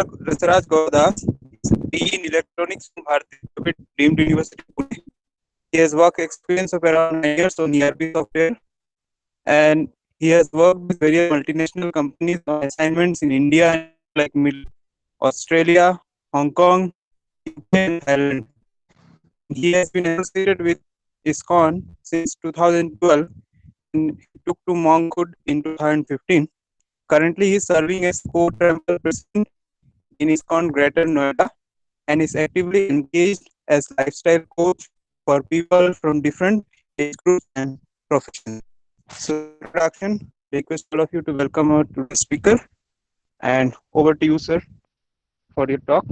Rasaraj Gaudas is BE in Electronics from Bharati Vidyapith, Deemed University, Pune. He has work experience of around 9 years on ERP software, and he has worked with various multinational companies on assignments in India and like Australia, Hong Kong, UK, and Thailand. And he has been associated with ISKCON since 2012, and he took to Mongood in 2015. Currently, he is serving as co-tribal president in ISKCON Greater Noida and is actively engaged as lifestyle coach for people from different age groups and professions. So, with that introduction, I request all of you to welcome our today's speaker. And over to you, sir, for your talk.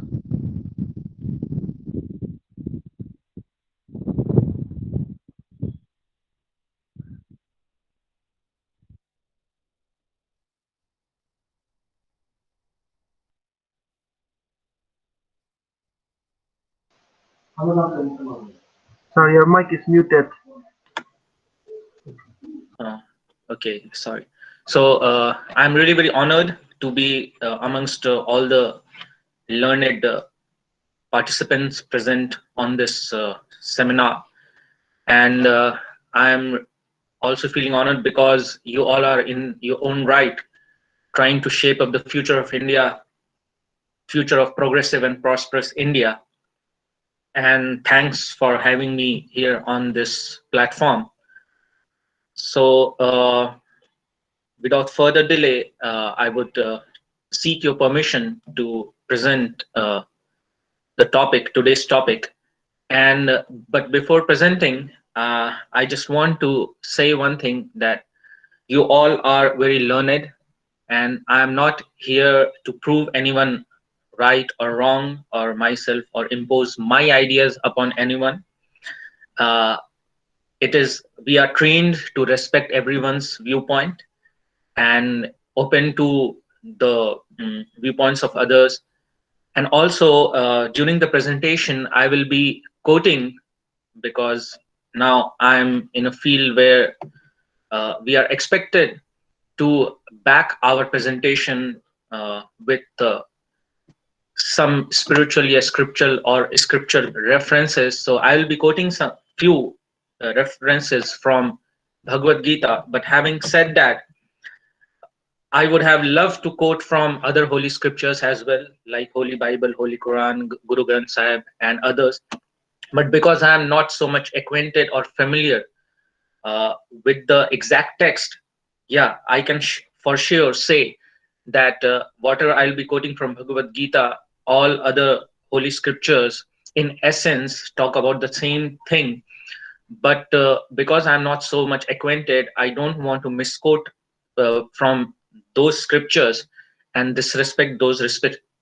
Sorry, your mic is muted. Okay, sorry. So I'm really very honored to be amongst all the learned participants present on this seminar, and I'm also feeling honored because you all are in your own right trying to shape up the future of India, future of progressive and prosperous India. And thanks for having me here on this platform. So without further delay, I would seek your permission to present the topic, today's topic. And but before presenting, I just want to say one thing, that you all are very learned, and I am not here to prove anyone right or wrong, or myself, or impose my ideas upon anyone. Uh, we are trained to respect everyone's viewpoint and open to the viewpoints of others. And also during the presentation, I will be quoting, because now I'm in a field where we are expected to back our presentation with some spiritually scriptural or scripture references. So I will be quoting some few references from Bhagavad Gita. But having said that, I would have loved to quote from other holy scriptures as well, like Holy Bible, Holy Quran, Guru Granth Sahib, and others. But because I am not so much acquainted or familiar with the exact text, yeah, I can for sure say that whatever I'll be quoting from Bhagavad Gita, all other holy scriptures, in essence, talk about the same thing. But because I'm not so much acquainted, I don't want to misquote from those scriptures and disrespect those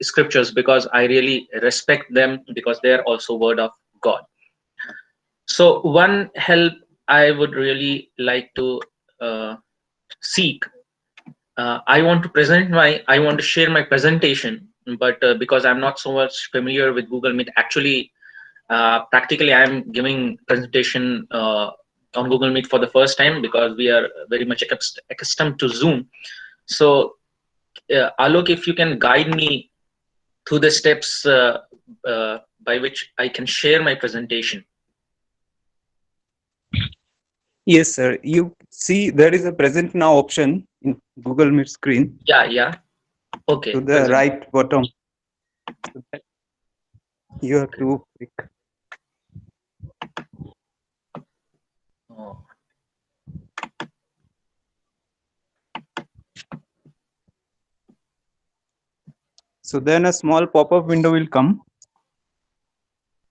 scriptures, because I really respect them, because they are also word of God. So one help I would really like to seek, I want to share my presentation, but because I'm not so much familiar with Google Meet, actually, practically I'm giving presentation on Google Meet for the first time, because we are very much accustomed to Zoom. So Alok, if you can guide me through the steps by which I can share my presentation. Yes, sir. You see, there is a present now option in Google Meet screen. Yeah. Okay. To the right bottom. So that you have to click. Oh. So then a small pop-up window will come.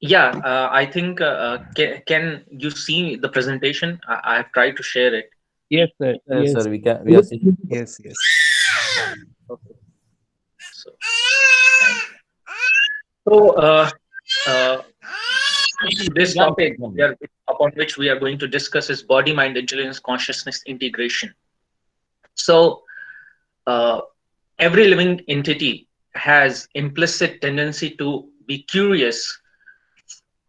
Yeah, I think can you see the presentation? I have tried to share it. Yes, sir. Yes, sir. We are seeing. Yes. Okay. So this topic upon which we are going to discuss is body, mind, intelligence, consciousness integration. So every living entity has implicit tendency to be curious,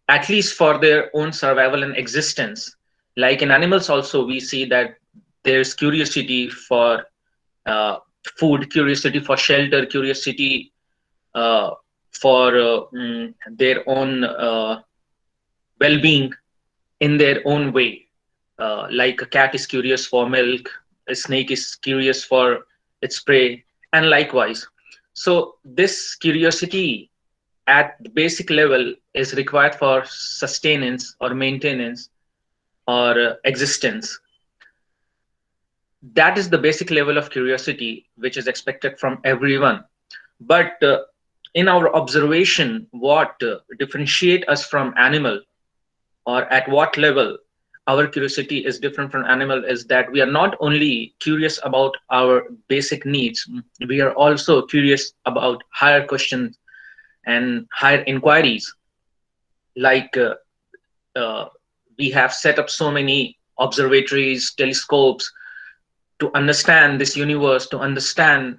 at least for their own survival and existence. Like in animals also, we see that there's curiosity for food, curiosity for shelter, curiosity for their own well-being in their own way. Like a cat is curious for milk, a snake is curious for its prey, and likewise. So this curiosity at the basic level is required for sustenance or maintenance or existence. That is the basic level of curiosity which is expected from everyone. But in our observation, what differentiate us from animal, or at what level our curiosity is different from animal, is that we are not only curious about our basic needs, we are also curious about higher questions and higher inquiries. Like uh, we have set up so many observatories, telescopes, to understand this universe, to understand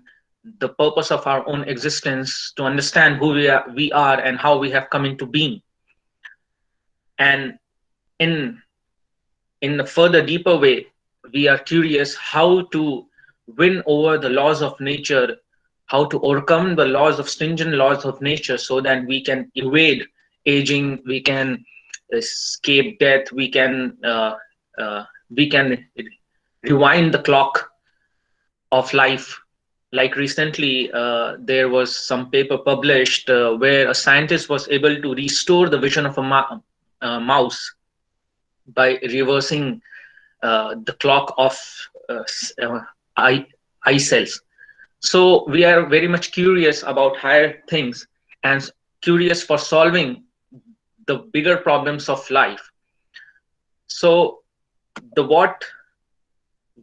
the purpose of our own existence, to understand who we are and how we have come into being. And in in a further deeper way, we are curious how to win over the laws of nature, how to overcome the laws of stringent laws of nature, so that we can evade aging, we can escape death, uh, we can rewind the clock of life. Like recently, there was some paper published where a scientist was able to restore the vision of a mouse by reversing the clock of eye, eye cells. So we are very much curious about higher things and curious for solving the bigger problems of life. So the what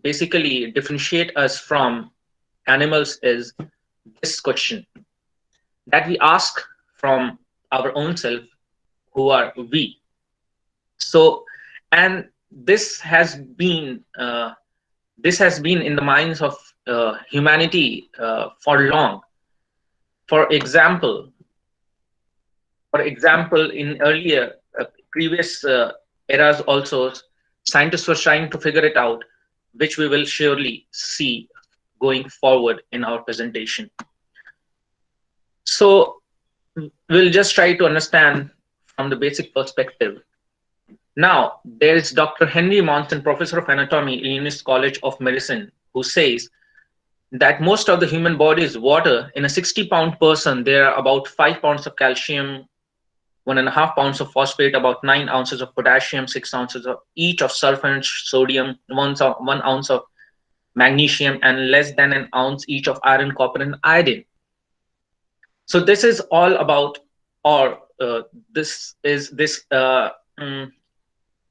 basically differentiate us from animals is this question that we ask from our own self, who are we? So, and this has been in the minds of humanity for long. For example, in earlier previous eras also, scientists were trying to figure it out, which we will surely see going forward in our presentation. So we'll just try to understand from the basic perspective. Now, there is Dr. Henry Monson, professor of anatomy, Illinois College of Medicine, who says that most of the human body is water. In a 60-pound person, there are about 5 pounds of calcium, 1.5 pounds of phosphate, about 9 ounces of potassium, 6 ounces of each of sulfur and sodium, 1 ounce of magnesium, and less than an ounce each of iron, copper, and iodine. So this is all about, or this is this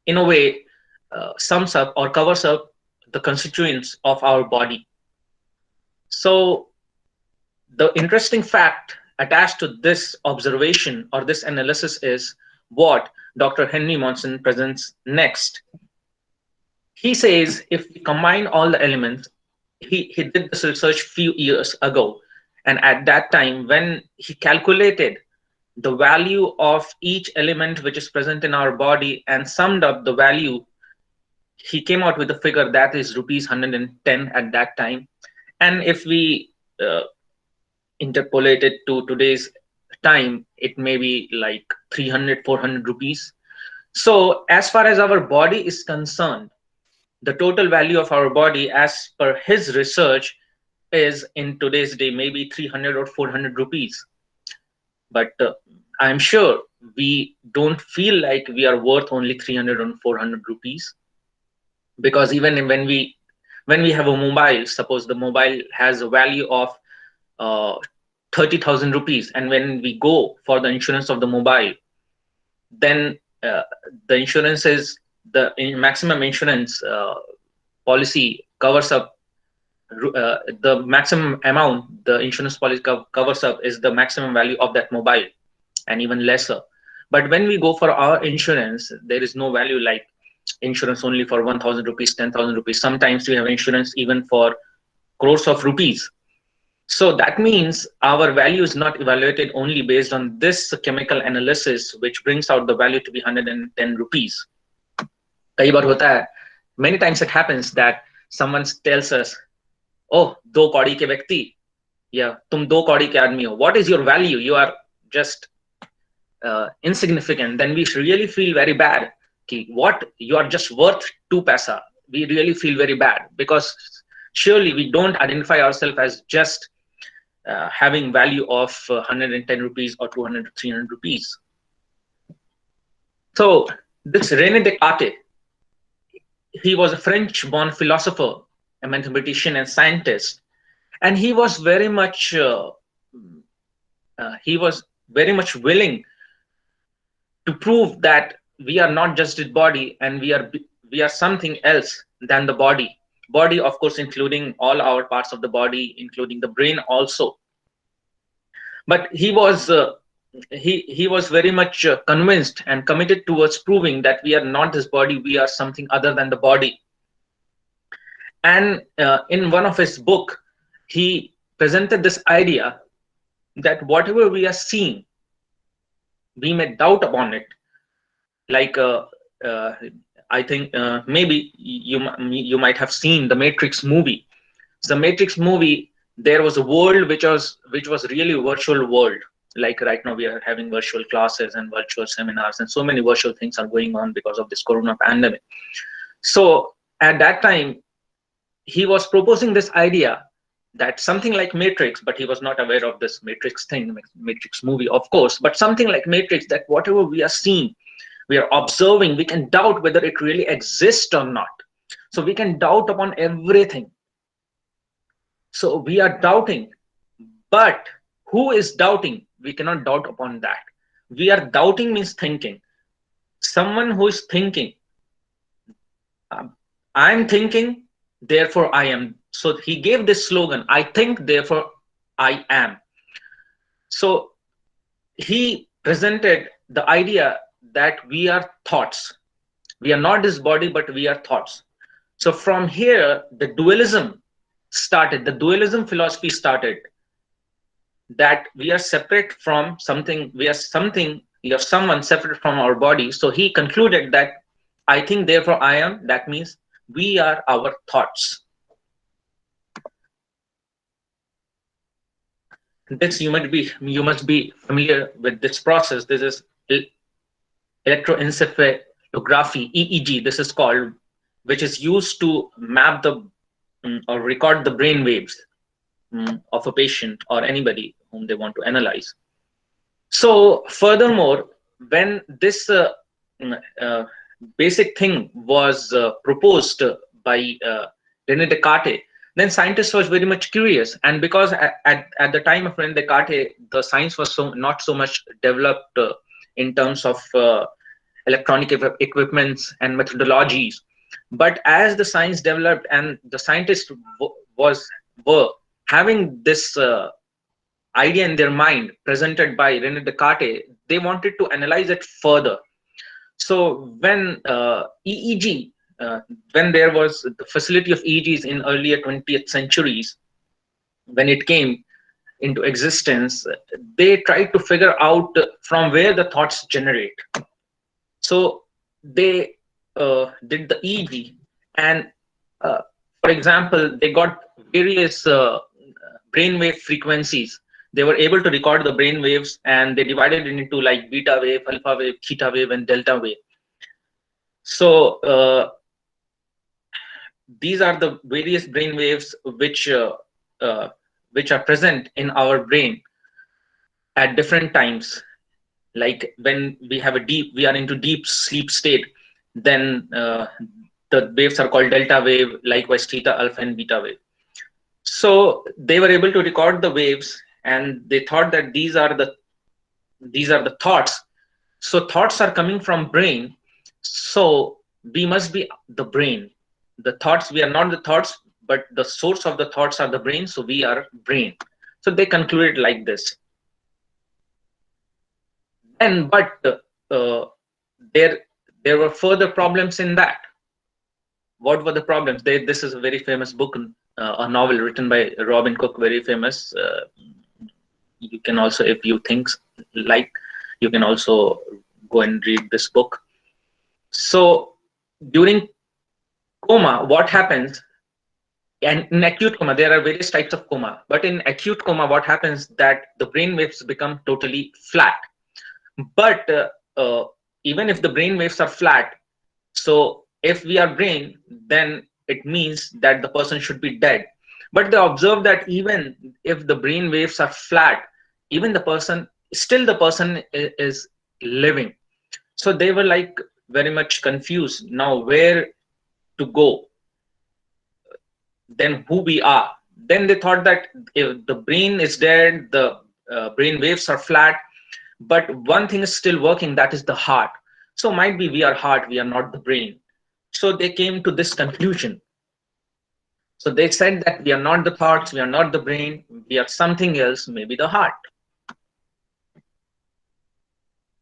in a way sums up or covers up the constituents of our body. So the interesting fact attached to this observation or this analysis is what Dr. Henry Monson presents next. He says if we combine all the elements, he did this research few years ago, and at that time when he calculated the value of each element which is present in our body and summed up the value, he came out with a figure that is rupees 110 at that time. And if we interpolate it to today's time, it may be like 300, 400 rupees. So as far as our body is concerned, the total value of our body as per his research is in today's day maybe 300 or 400 rupees. But I'm sure we don't feel like we are worth only 300 or 400 rupees, because even when we have a mobile, suppose the mobile has a value of 30,000 rupees, and when we go for the insurance of the mobile, then the insurance is the maximum insurance policy covers up the maximum amount the insurance policy covers up is the maximum value of that mobile, and even lesser. But when we go for our insurance, there is no value like insurance only for 1,000 rupees, 10,000 rupees. Sometimes we have insurance even for crores of rupees. So that means our value is not evaluated only based on this chemical analysis, which brings out the value to be 110 rupees. Many times it happens that someone tells us, oh, 2 kaudi ke vyakti, yeah, tum do kaudi ke aadmi ho. What is your value? You are just insignificant. Then we really feel very bad. Ki, what, you are just worth 2 paisa. We really feel very bad, because surely we don't identify ourselves as just having value of 110 rupees or 200 to 300 rupees. So this René Descartes, he was a French-born philosopher, a mathematician and scientist, and he was very much willing to prove that we are not just a body, and we are something else than the body. Body, of course, including all our parts of the body, including the brain also. But he was very much convinced and committed towards proving that we are not this body, we are something other than the body. And in one of his book, he presented this idea that whatever we are seeing, we may doubt upon it. Like uh, I think maybe you might have seen the Matrix movie. The Matrix movie, there was a world which was really a virtual world. Like right now we are having virtual classes and virtual seminars, and so many virtual things are going on because of this corona pandemic. So at that time, he was proposing this idea that something like Matrix, but he was not aware of this Matrix thing, Matrix movie, of course, but something like Matrix, that whatever we are seeing, we are observing, we can doubt whether it really exists or not. So we can doubt upon everything. So we are doubting, but who is doubting? We cannot doubt upon that. We are doubting means thinking. Someone who is thinking, I'm thinking, therefore I am. So he gave this slogan, I think, therefore I am. So he presented the idea that we are thoughts. We are not this body, but we are thoughts. So from here, the dualism started, the dualism philosophy started, that we are separate from something, we are someone separate from our body. So he concluded that I think, therefore I am, that means we are our thoughts. This you must be familiar with this process. This is electroencephalography, EEG, this is called, which is used to map the or record the brain waves of a patient or anybody whom they want to analyze. So furthermore, when this basic thing was proposed by René Descartes, then scientists was very much curious. And because at the time of René Descartes, the science was not so much developed in terms of electronic equipments and methodologies. But as the science developed and the scientists were having this idea in their mind presented by René Descartes, they wanted to analyze it further. So when EEG, when there was the facility of EEGs in earlier 20th centuries, when it came into existence, they tried to figure out from where the thoughts generate. So they did the EEG, and for example, they got various brainwave frequencies. They were able to record the brain waves, and they divided it into like beta wave, alpha wave, theta wave, and delta wave. So these are the various brain waves which are present in our brain at different times. Like when we are into deep sleep state, then the waves are called delta wave, likewise theta, alpha, and beta wave. So they were able to record the waves, and they thought that these are the thoughts. So thoughts are coming from brain. So we must be the brain. The thoughts, we are not the thoughts, but the source of the thoughts are the brain. So we are brain. So they concluded like this. And but there were further problems in that. What were the problems? This is a very famous book, a novel written by Robin Cook, very famous. You can also, if you think like, you can also go and read this book. So during coma, what happens? And in acute coma, there are various types of coma. But in acute coma, what happens that the brain waves become totally flat. But even if the brain waves are flat, so if we are brain, then it means that the person should be dead. But they observe that even if the brain waves are flat, even the person, still the person is living. So they were like very much confused now where to go, then who we are. Then they thought that if the brain is dead, the brain waves are flat, but one thing is still working, that is the heart. So might be we are heart, we are not the brain. So they came to this conclusion. So they said that we are not the thoughts, we are not the brain, we are something else, maybe the heart.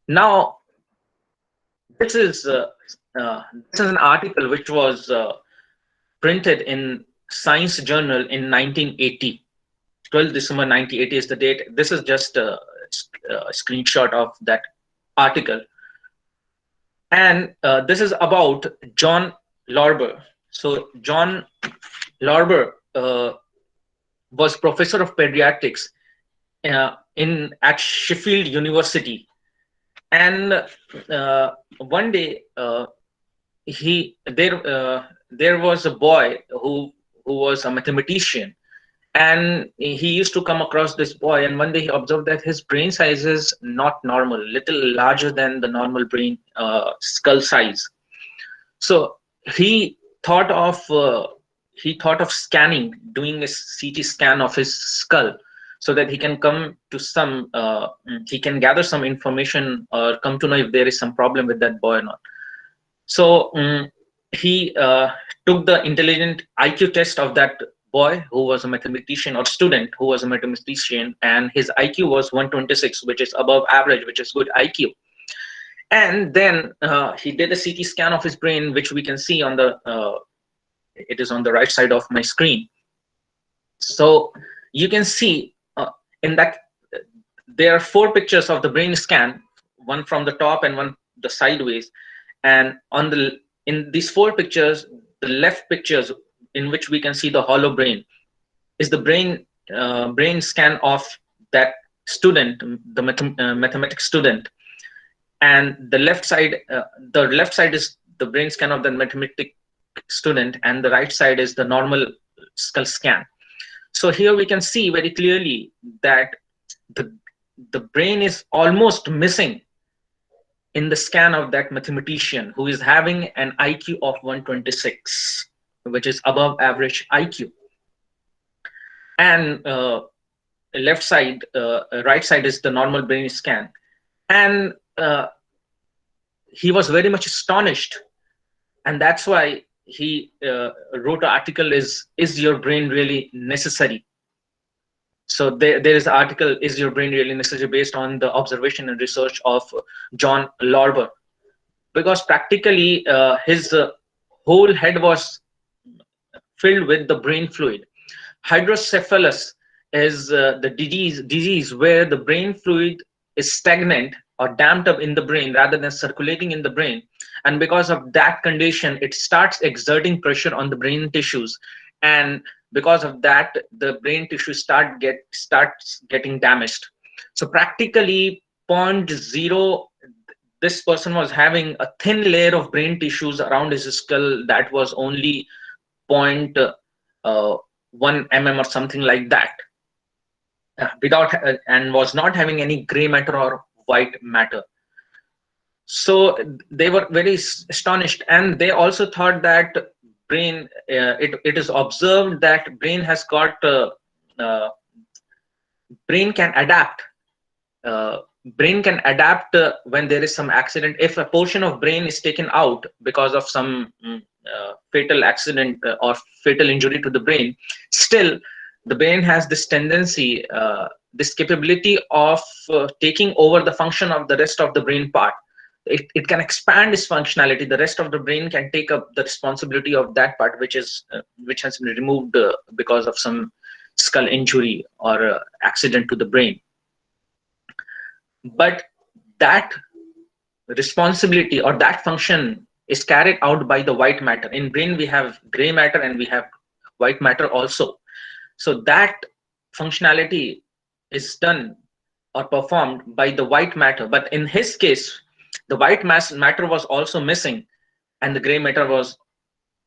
Now, this is uh, this is an article which was printed in Science Journal in 1980. 12 December 1980 is the date. This is just a screenshot of that article. And this is about John Lorber. So John Lorber was professor of pediatrics at Sheffield University. And one day there was a boy who was a mathematician, and he used to come across this boy, and one day he observed that his brain size is not normal, little larger than the normal brain skull size. So he thought of scanning, doing a CT scan of his skull, so that he can come to he can gather some information or come to know if there is some problem with that boy or not. So he took the intelligent IQ test of that boy who was a mathematician, or student who was a mathematician, and his IQ was 126, which is above average, which is good IQ. And then he did a CT scan of his brain, which we can see on the it is on the right side of my screen. So you can see in that there are 4 pictures of the brain scan, one from the top and one the sideways. And in these 4 pictures, the left pictures, in which we can see the hollow brain, is the brain scan of that student, the mathematics student. And the left side is the brain scan of the mathematics student, and the right side is the normal skull scan. So here we can see very clearly that the brain is almost missing in the scan of that mathematician, who is having an IQ of 126, which is above average IQ. And right side is the normal brain scan. And he was very much astonished, and that's why he wrote an article, is your brain really necessary? So there is an article, is your brain really necessary, based on the observation and research of John Lorber, because practically his whole head was filled with the brain fluid. Hydrocephalus is the disease where the brain fluid is stagnant or damped up in the brain rather than circulating in the brain. And because of that condition, it starts exerting pressure on the brain tissues. And because of that, the brain tissue starts getting damaged. So practically 0.0, this person was having a thin layer of brain tissues around his skull that was only 0.1 mm or something like that, and was not having any gray matter or white matter. So they were very astonished, and they also thought that brain, it is observed that brain has got brain can adapt when there is some accident. If a portion of brain is taken out because of some fatal accident or fatal injury to the brain, still the brain has this tendency, this capability of taking over the function of the rest of the brain part. It can expand its functionality. The rest of the brain can take up the responsibility of that part which has been removed because of some skull injury or accident to the brain. But that responsibility or that function is carried out by the white matter. In brain we have gray matter and we have white matter also. So that functionality is done or performed by the white matter. But in his case, the white matter was also missing, and the gray matter was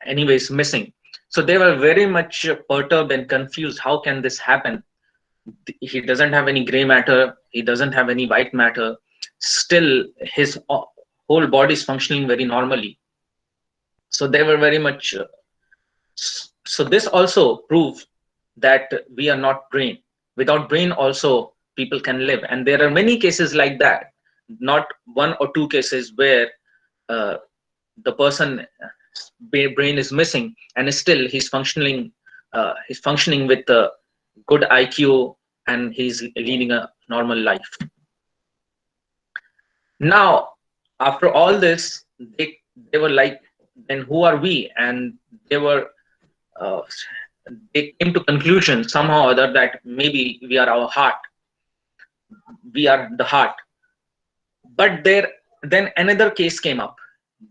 anyways missing. So they were very much perturbed and confused. How can this happen? He doesn't have any gray matter, he doesn't have any white matter, still his whole body is functioning very normally. So they were very much so this also proves that we are not brain. Without brain also people can live, and there are many cases like that, not one or two cases where uh, the person brain is missing and still he's functioning with a good IQ, and he's leading a normal life. Now after all this, they were like, then who are we? And they were uh, they came to conclusion somehow or other that maybe we are our heart, we are the heart. But then another case came up.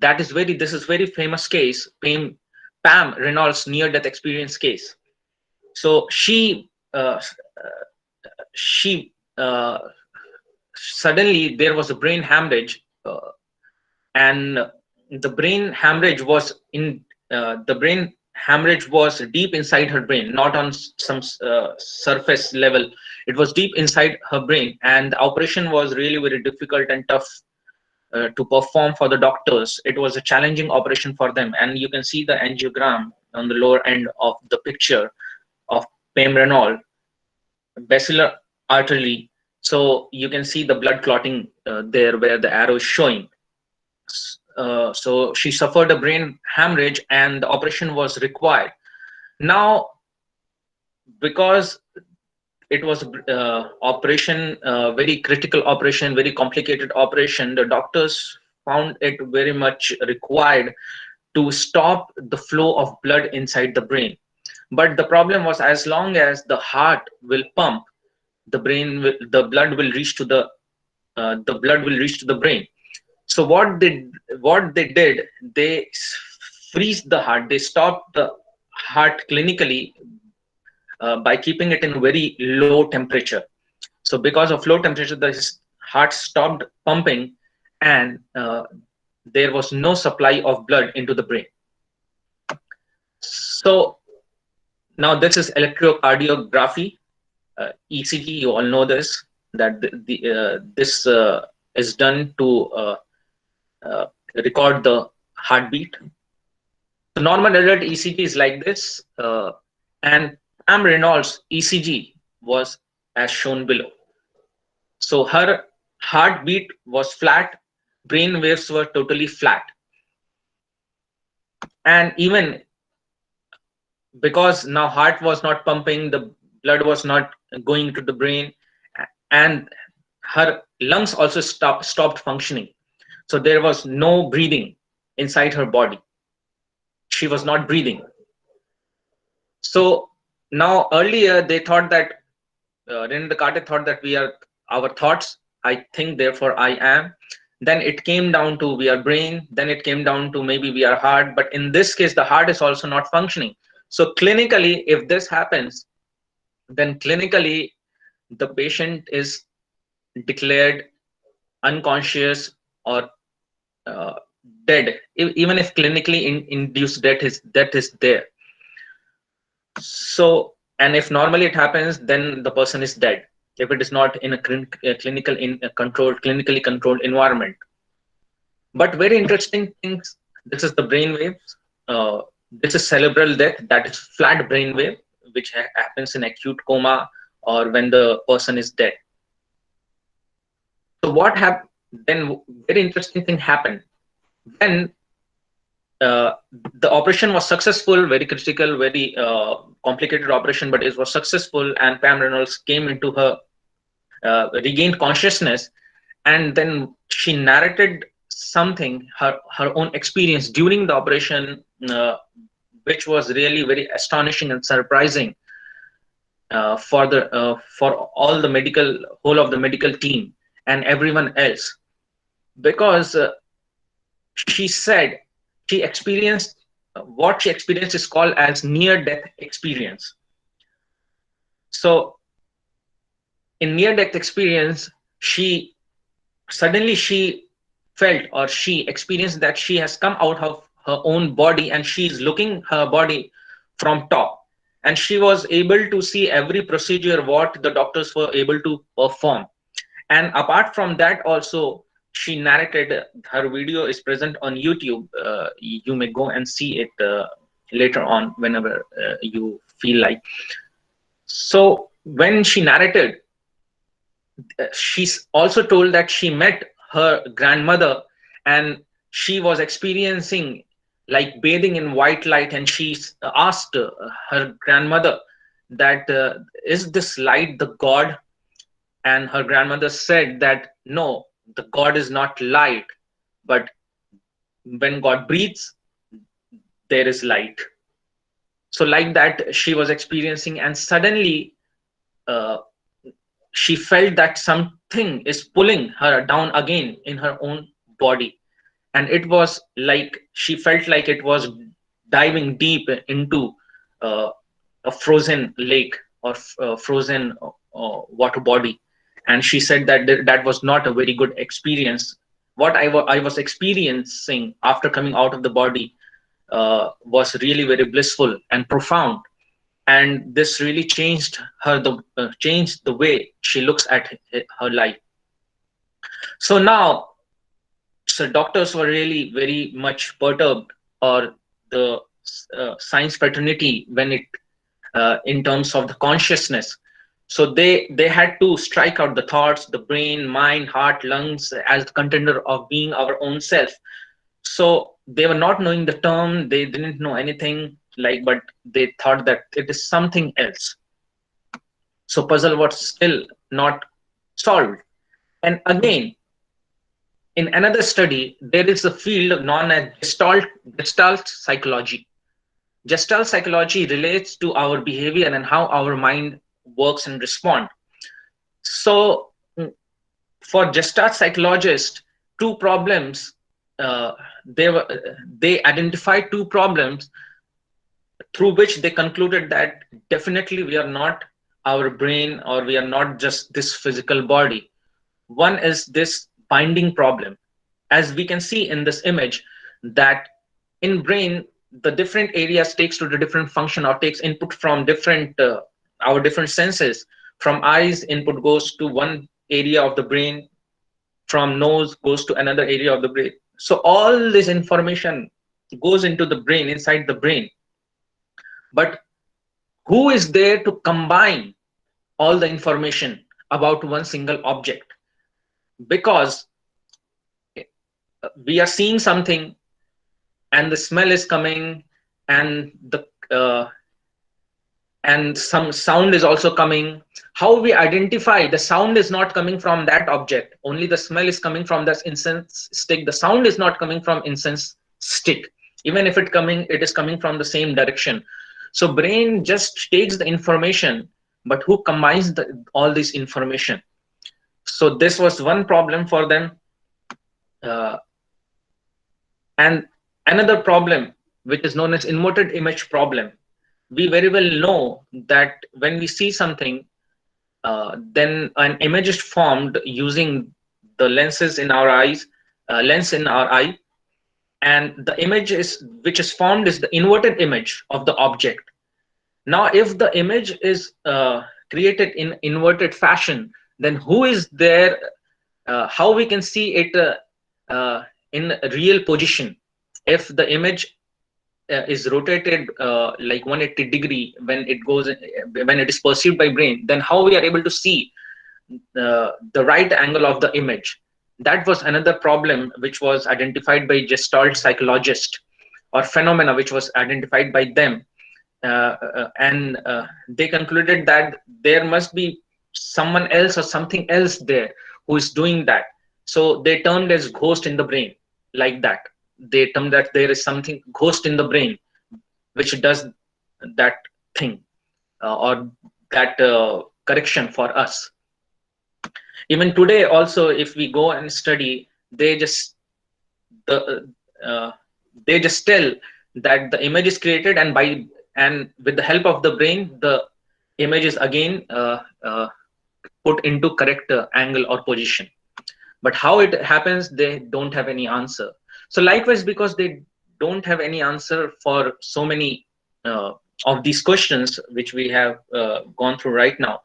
This is very famous case, Pam Reynolds near death experience case. So she suddenly there was a brain hemorrhage, and the brain hemorrhage was deep inside her brain, not on some surface level. It was deep inside her brain, and the operation was really very difficult and tough to perform for the doctors. It was a challenging operation for them, and you can see the angiogram on the lower end of the picture of Pam Reynolds, basilar artery. So you can see the blood clotting there where the arrow is showing. So she suffered a brain hemorrhage and the operation was required. Now, because it was operation, very critical operation, very complicated operation, the doctors found it very much required to stop the flow of blood inside the brain. But the problem was, as long as the heart will pump, the blood will reach to the brain. So what they did, they freeze the heart. They stopped the heart clinically by keeping it in very low temperature. So because of low temperature, the heart stopped pumping, and there was no supply of blood into the brain. So now this is electrocardiography, ECG. You all know this, that this is done to record the heartbeat. So normal adult ECG is like this, and Pam Reynolds ECG was as shown below. So her heartbeat was flat, brain waves were totally flat, and even because now heart was not pumping, the blood was not going to the brain, and her lungs also stopped functioning. So there was no breathing inside her body. She was not breathing. So now earlier they thought that René Descartes thought that we are our thoughts. I think, therefore I am. Then it came down to we are brain. Then it came down to maybe we are heart. But in this case, the heart is also not functioning. So clinically, if this happens, then clinically the patient is declared unconscious or dead, even if clinically induced death is there. So, and if normally it happens, then the person is dead if it is not in a clinically controlled environment. But very interesting things. This is the brain waves. This is cerebral death, that is flat brain wave, which happens in acute coma or when the person is dead. So what happened? Then very interesting thing happened. Then the operation was successful, very critical, very complicated operation, but it was successful, and Pam Reynolds came into her, regained consciousness, and then she narrated something, her own experience during the operation, which was really very astonishing and surprising for all the whole of the medical team and everyone else, because she said she experienced what she experienced is called as near-death experience. So in near-death experience, she suddenly she felt, or she experienced, that she has come out of her own body and she is looking her body from top, and she was able to see every procedure what the doctors were able to perform. And apart from that also, she narrated, her video is present on YouTube. You may go and see it later on whenever you feel like. So when she narrated, she's also told that she met her grandmother, and she was experiencing like bathing in white light, and she asked her grandmother that is this light the god? And her grandmother said that no, the god is not light, but when god breathes, there is light. So like that she was experiencing, and suddenly uh, she felt that something is pulling her down again in her own body, and it was like she felt like it was diving deep into uh, a frozen lake, or frozen water body. And she said that that was not a very good experience. What I was experiencing after coming out of the body was really very blissful and profound, and this really changed her, changed the way she looks at her life. So now, so doctors were really very much perturbed, or the science fraternity, when it in terms of the consciousness. So they had to strike out the thoughts, the brain, mind, heart, lungs as the contender of being our own self. So they were not knowing the term, they didn't know anything, like, but they thought that it is something else. So puzzle was still not solved. And again, in another study, there is a field known as Gestalt psychology. Gestalt psychology relates to our behavior and how our mind works and respond. So for Gestalt psychologists, two problems, uh, they identified two problems through which they concluded that definitely we are not our brain, or we are not just this physical body. One is this binding problem. As we can see in this image, that in brain, the different areas takes to the different function, or takes input from different our different senses. From eyes, input goes to one area of the brain. From nose, goes to another area of the brain. So all this information goes into the brain, inside the brain. But who is there to combine all the information about one single object? Because we are seeing something, and the smell is coming, and the and some sound is also coming. How we identify the sound is not coming from that object, only the smell is coming from this incense stick. The sound is not coming from incense stick. Even if it is coming from the same direction. So brain just takes the information, but who combines all this information? So this was one problem for them. uh, and another problem, which is known as inverted image problem. We very well know that when we see something, then an image is formed using the lenses in our eyes, lens in our eye, and the image is which is formed is the inverted image of the object. Now, if the image is created in inverted fashion, then who is there? How we can see it in real position? If the image is rotated like 180-degree when it is perceived by brain, then how we are able to see the right angle of the image? That was another problem which was identified by Gestalt psychologist, or phenomena which was identified by them. And they concluded that there must be someone else or something else there who is doing that. So they termed as ghost in the brain, like that. They termed that there is something ghost in the brain which does that thing, or that correction for us. Even today also, if we go and study, they just the, uh, they just tell that the image is created, and with the help of the brain, the image is again put into correct angle or position. But how it happens, they don't have any answer. So likewise, because they don't have any answer for so many of these questions which we have gone through right now,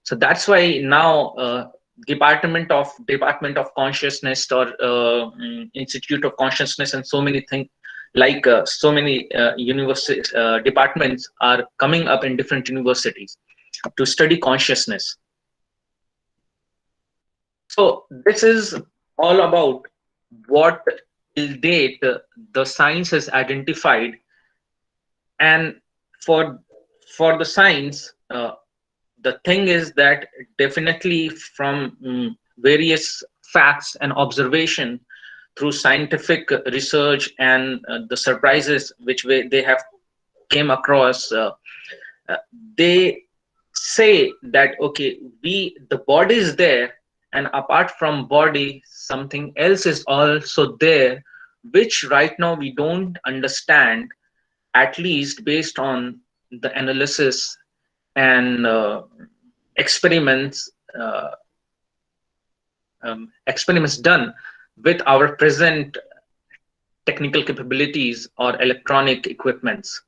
so that's why now department of consciousness, or institute of consciousness, and so many things, like so many university departments are coming up in different universities to study consciousness. So this is all about what till date the science has identified. And for the science, the thing is that definitely from various facts and observation through scientific research, and the surprises which they have came across, uh, they say that okay, the body is there, and apart from body something else is also there, which right now we don't understand, at least based on the analysis and experiments uh, experiments done with our present technical capabilities or electronic equipments.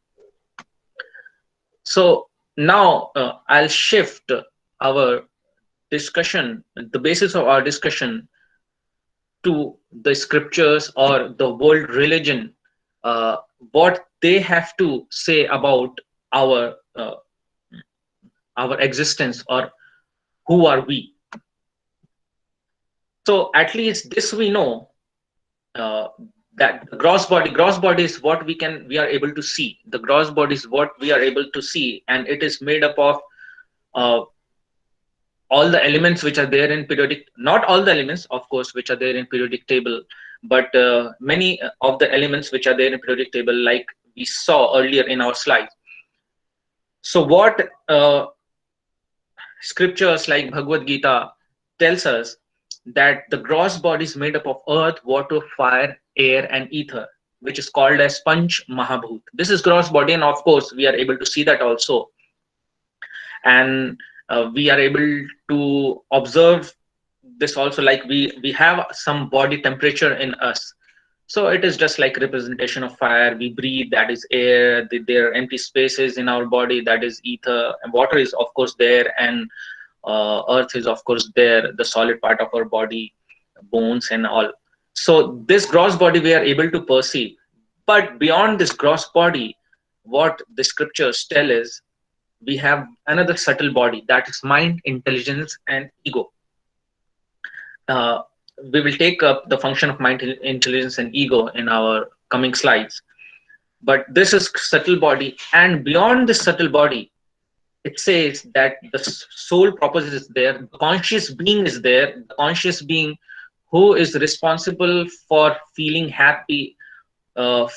So now I'll shift our discussion, the basis of our discussion, to the scriptures or the world religion, uh, what they have to say about our existence, or who are we. So at least this we know, uh, that gross body is what we are able to see. The gross body is what we are able to see, and it is made up of uh, all the elements which are there in periodic, not all the elements of course which are there in periodic table, but many of the elements which are there in periodic table, like we saw earlier in our slides. So what scriptures like Bhagavad Gita tells us, that the gross body is made up of earth, water, fire, air, and ether, which is called as Panch Mahabhut. This is gross body, and of course we are able to see that also. And we are able to observe this also, like we have some body temperature in us. So it is just like representation of fire. We breathe, that is air. There are empty spaces in our body, that is ether. And water is of course there, and earth is of course there, the solid part of our body, bones and all. So this gross body we are able to perceive. But beyond this gross body, what the scriptures tell is, we have another subtle body, that is mind, intelligence, and ego. uh, we will take up the function of mind, intelligence, and ego in our coming slides. But this is subtle body, and beyond this subtle body, it says that the soul purpose is there, the conscious being is there, the conscious being who is responsible for feeling happy,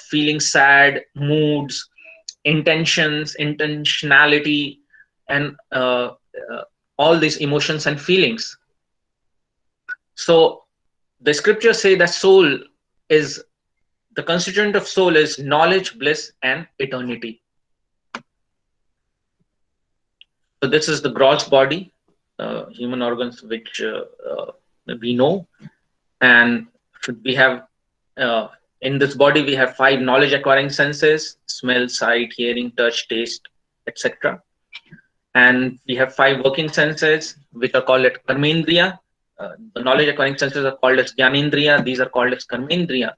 feeling sad, moods, intentions, intentionality, and all these emotions and feelings. So the scriptures say that soul is, the constituent of soul is knowledge, bliss, and eternity. So this is the gross body, human organs which we know, and we have in this body we have 5 knowledge acquiring senses: smell, sight, hearing, touch, taste, etc. And we have 5 working senses which are called as karmendriya. The knowledge acquiring senses are called as jnanendriya. These are called as karmendriya.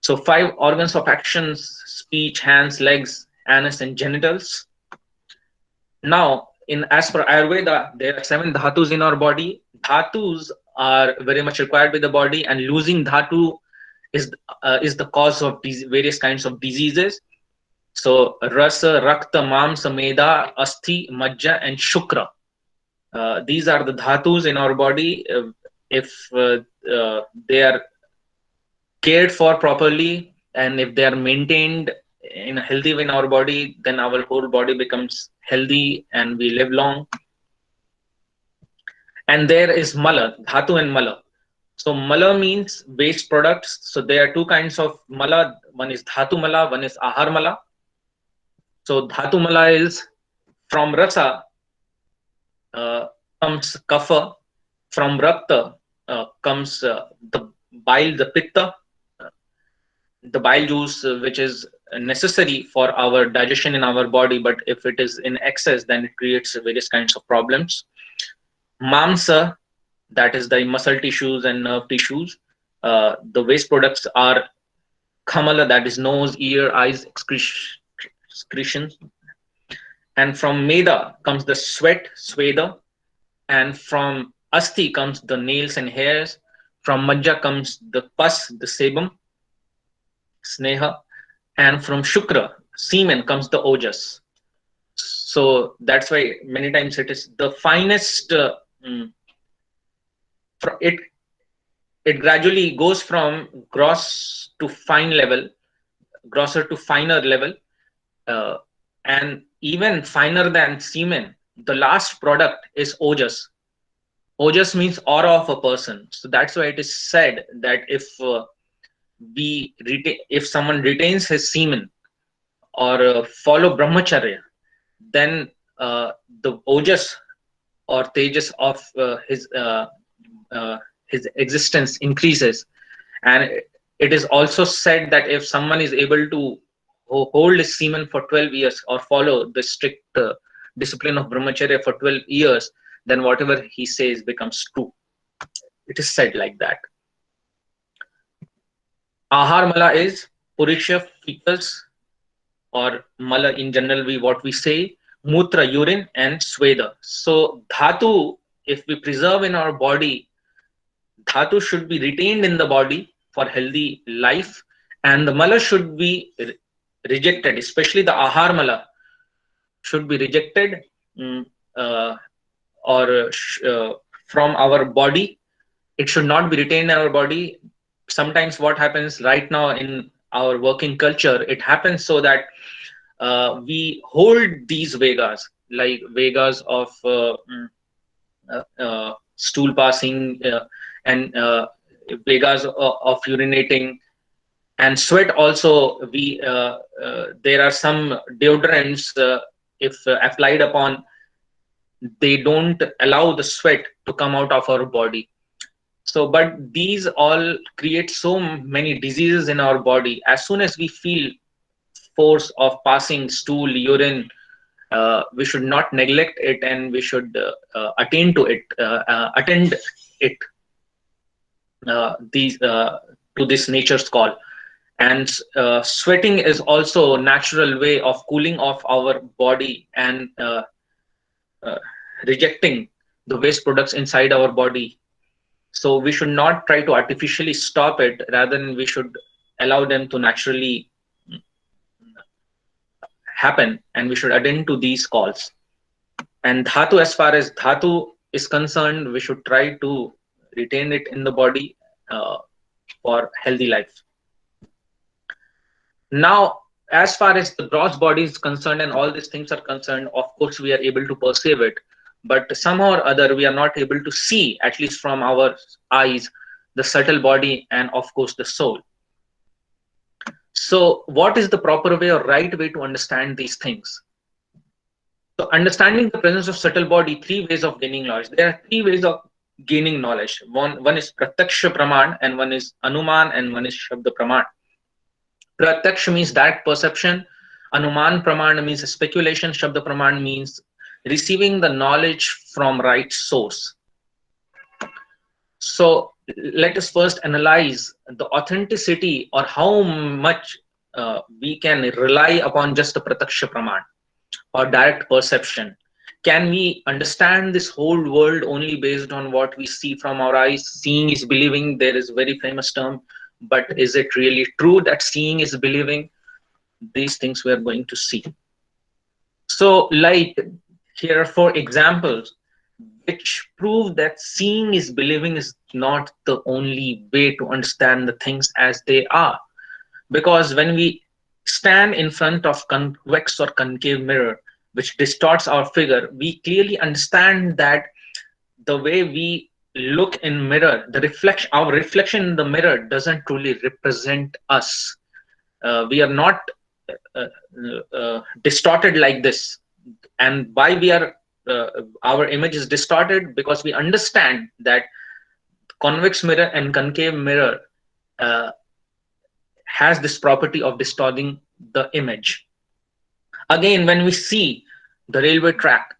So 5 organs of actions: speech, hands, legs, anus, and genitals. Now, as per Ayurveda, there are 7 dhatus in our body. Dhatus are very much required by the body, and losing dhatu is the cause of these various kinds of diseases. So rasa, rakta, mamsa, meda, asthi, majja, and shukra. These are the dhatus in our body. If they are cared for properly, and if they are maintained in a healthy way in our body, then our whole body becomes healthy and we live long. And there is mala, dhatu and mala. So mala means waste products. So there are two kinds of mala. One is dhatu mala, one is ahar mala. So dhatu mala is from rasa comes kapha, from rakta comes the bile, the pitta, uh, the bile juice, which is necessary for our digestion in our body. But if it is in excess, then it creates various kinds of problems. Mamsa, that is the muscle tissues and nerve tissues. The waste products are khamala, that is nose, ear, eyes, excretions. And from meda comes the sweat, sweda. And from asti comes the nails and hairs. From majja comes the pus, the sebum, sneha. And from shukra, semen, comes the ojas. So that's why many times it is the finest. Mm, it it gradually goes from gross to fine level, grosser to finer level, uh, and even finer than semen. The last product is ojas. Ojas means aura of a person. So that's why it is said that if someone retains his semen or follow brahmacharya, then the ojas or tejas of uh, his existence increases. And it is also said that if someone is able to hold his semen for 12 years or follow the strict discipline of brahmacharya for 12 years, then whatever he says becomes true. It is said like that. Ahar mala is purisha, fecals, or mala in general, what we say, mutra, urine, and sweda. So dhatu, if we preserve in our body, dhatu should be retained in the body for healthy life, and the mala should be rejected, especially the ahar mala should be rejected, mm, uh, or from our body. It should not be retained in our body. Sometimes what happens right now in our working culture, it happens so that we hold these vegas, like vegas of stool passing, and vegas of urinating and sweat also. We there are some deodorants, if applied upon, they don't allow the sweat to come out of our body. So but these all create so many diseases in our body. As soon as we feel force of passing stool, urine, we should not neglect it, and we should attend it, these to this nature's call. And sweating is also a natural way of cooling off our body and uh, rejecting the waste products inside our body. So we should not try to artificially stop it, rather than we should allow them to naturally happen, and we should attend to these calls. And dhatu, as far as dhatu is concerned, we should try to retain it in the body for healthy life. Now, as far as the gross body is concerned and all these things are concerned, of course, we are able to perceive it, but somehow or other, we are not able to see, at least from our eyes, the subtle body and, of course, the soul. So, what is the proper way or right way to understand these things? So, understanding the presence of subtle body, three ways of gaining knowledge. There are three ways of gaining knowledge. One is pratyaksha praman, and one is anuman, and one is shabda praman. Pratyaksha means direct perception. Anuman praman means speculation. Shabda praman means receiving the knowledge from right source. So let us first analyze the authenticity, or how much we can rely upon just the pratyaksha praman or direct perception. Can we understand this whole world only based on what we see from our eyes? Seeing is believing. There is a very famous term. But is it really true that seeing is believing? These things we are going to see. So, like, here are 4 examples which prove that seeing is believing is not the only way to understand the things as they are. Because when we stand in front of convex or concave mirror, which distorts our figure, we clearly understand that the way we look in mirror, our reflection in the mirror doesn't truly represent us. We are not uh, distorted like this. And why we are our image is distorted? Because we understand that convex mirror and concave mirror uh, has this property of distorting the image. Again, when we see the railway track,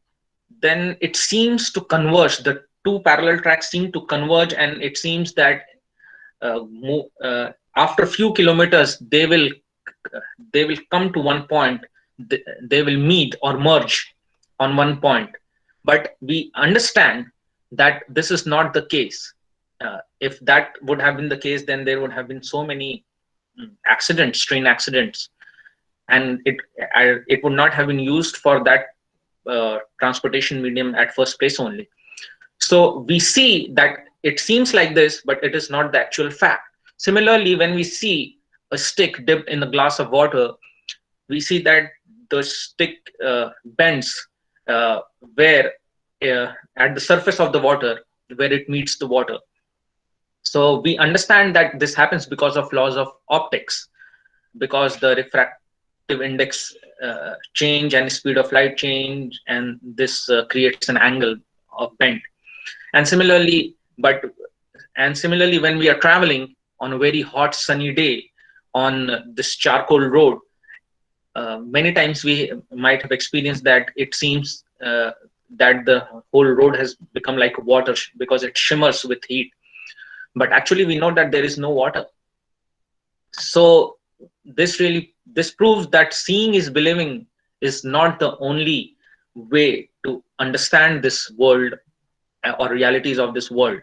then it seems to converge. The two parallel tracks seem to converge, and it seems that after a few kilometers, they will come to one point. They will meet or merge on one point. But we understand that this is not the case. If that would have been the case, then there would have been so many accidents, train accidents, and it would not have been used for that transportation medium at first place only. So we see that it seems like this, but it is not the actual fact. Similarly, when we see a stick dipped in a glass of water, we see that the stick bends uh, where at the surface of the water, where it meets the water. So we understand that this happens because of laws of optics, because the refractive index change and speed of light change, and this creates an angle of bend. And similarly, when we are traveling on a very hot sunny day on this charcoal road, many times we might have experienced that it seems that the whole road has become like water because it shimmers with heat. But actually, we know that there is no water. So this proves that seeing is believing is not the only way to understand this world or realities of this world.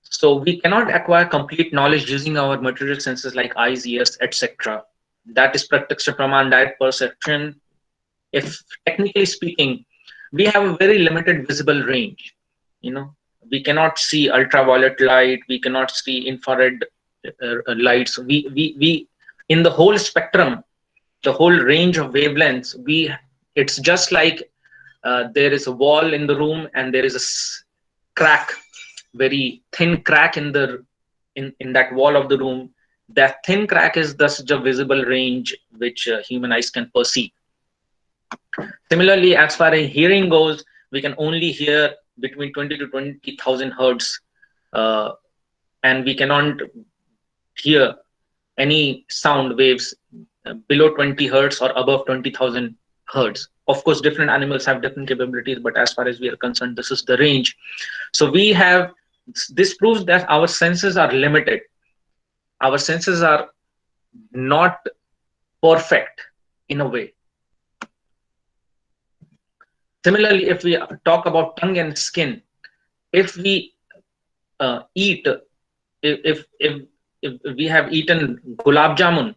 So we cannot acquire complete knowledge using our material senses like eyes, ears, etc. That is pratyaksha praman, direct perception. If technically speaking, we have a very limited visible range. We cannot see ultraviolet light, we cannot see infrared lights. We in the whole spectrum, the whole range of wavelengths, it's just like there is a wall in the room and there is a crack, very thin crack in that wall of the room. That thin crack is thus the visible range which human eyes can perceive. Similarly, as far as hearing goes, we can only hear between 20 to 20,000 hertz, and we cannot hear any sound waves below 20 hertz or above 20,000 hertz. Of course, different animals have different capabilities, but as far as we are concerned, this is the range. So this proves that our senses are limited. Our senses are not perfect in a way. Similarly, if we talk about tongue and skin, if we eat, if we have eaten gulab jamun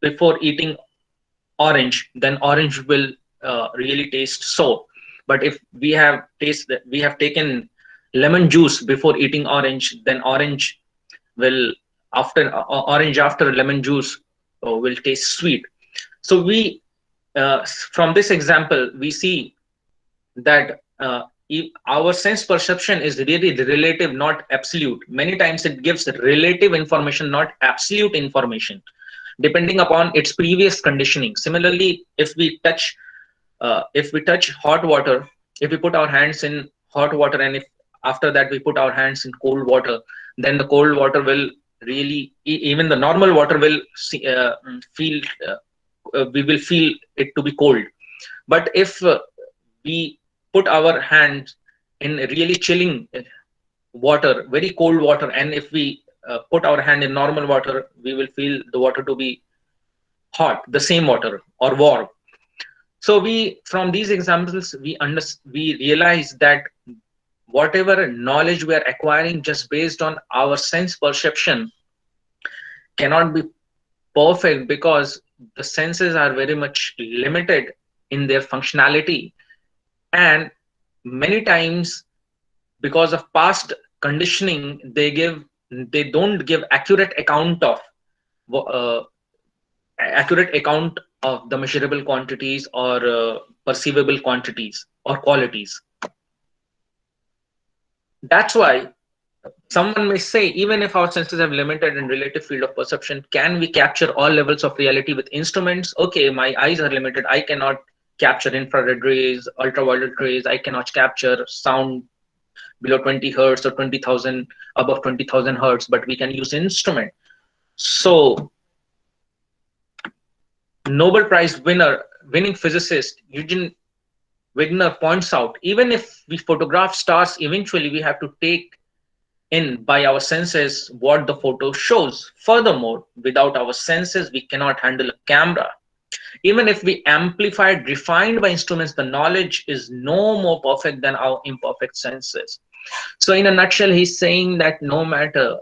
before eating orange, then orange will really taste sour. But if we have taken lemon juice before eating orange, then orange after lemon juice will taste sweet. So from this example, we see that our sense perception is really relative, not absolute. Many times it gives relative information, not absolute information, depending upon its previous conditioning. Similarly, if we touch hot water, if we put our hands in hot water, and if after that we put our hands in cold water, then the cold water will really, even the normal water will feel, we will feel it to be cold. But if we put our hands in really chilling water, very cold water, and if we put our hand in normal water, we will feel the water to be hot, the same water, or warm. So from these examples, we realize that whatever knowledge we are acquiring just based on our sense perception cannot be perfect, because the senses are very much limited in their functionality, and many times because of past conditioning, they don't give accurate account of the measurable quantities or perceivable quantities or qualities. That's why someone may say, even if our senses have limited and relative field of perception, can we capture all levels of reality with instruments? Okay, my eyes are limited. I cannot capture infrared rays, ultraviolet rays. I cannot capture sound below 20 hertz or 20,000 above 20,000 hertz, but we can use instrument. So Nobel Prize winning physicist Eugene Wigner points out, even if we photograph stars, eventually we have to take in by our senses what the photo shows. Furthermore, without our senses, we cannot handle a camera. Even if we amplified, refined by instruments, the knowledge is no more perfect than our imperfect senses. So, in a nutshell, he's saying that no matter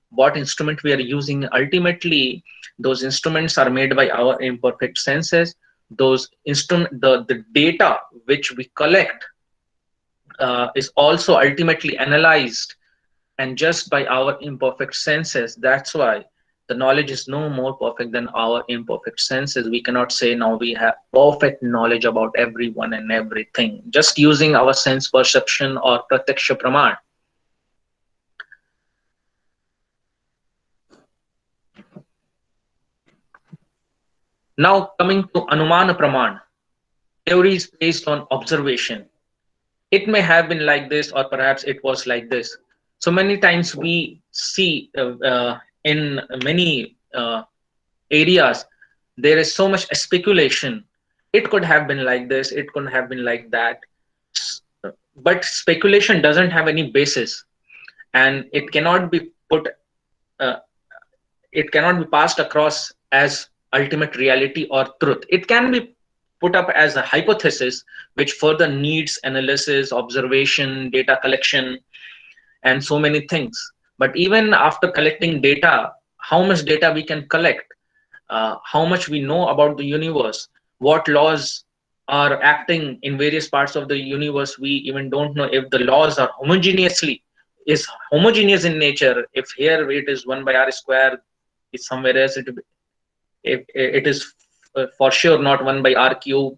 what instrument we are using, ultimately those instruments are made by our imperfect senses. Those the data which we collect is also ultimately analyzed and just by our imperfect senses. That's why the knowledge is no more perfect than our imperfect senses. We cannot say now we have perfect knowledge about everyone and everything just using our sense perception or pratyaksha praman. Now coming to anumana praman, theories based on observation. It may have been like this, or perhaps it was like this. So many times we see in many areas there is so much speculation. It could have been like this, it could have been like that, but speculation doesn't have any basis, and it cannot be put uh, it cannot be passed across as ultimate reality or truth. It can be put up as a hypothesis which further needs analysis, observation, data collection, and so many things. But even after collecting data, how much data we can collect, how much we know about the universe, what laws are acting in various parts of the universe, we even don't know if the laws are homogeneous in nature. If here it is 1 by r square, it's somewhere else if it is for sure not 1 by r cube,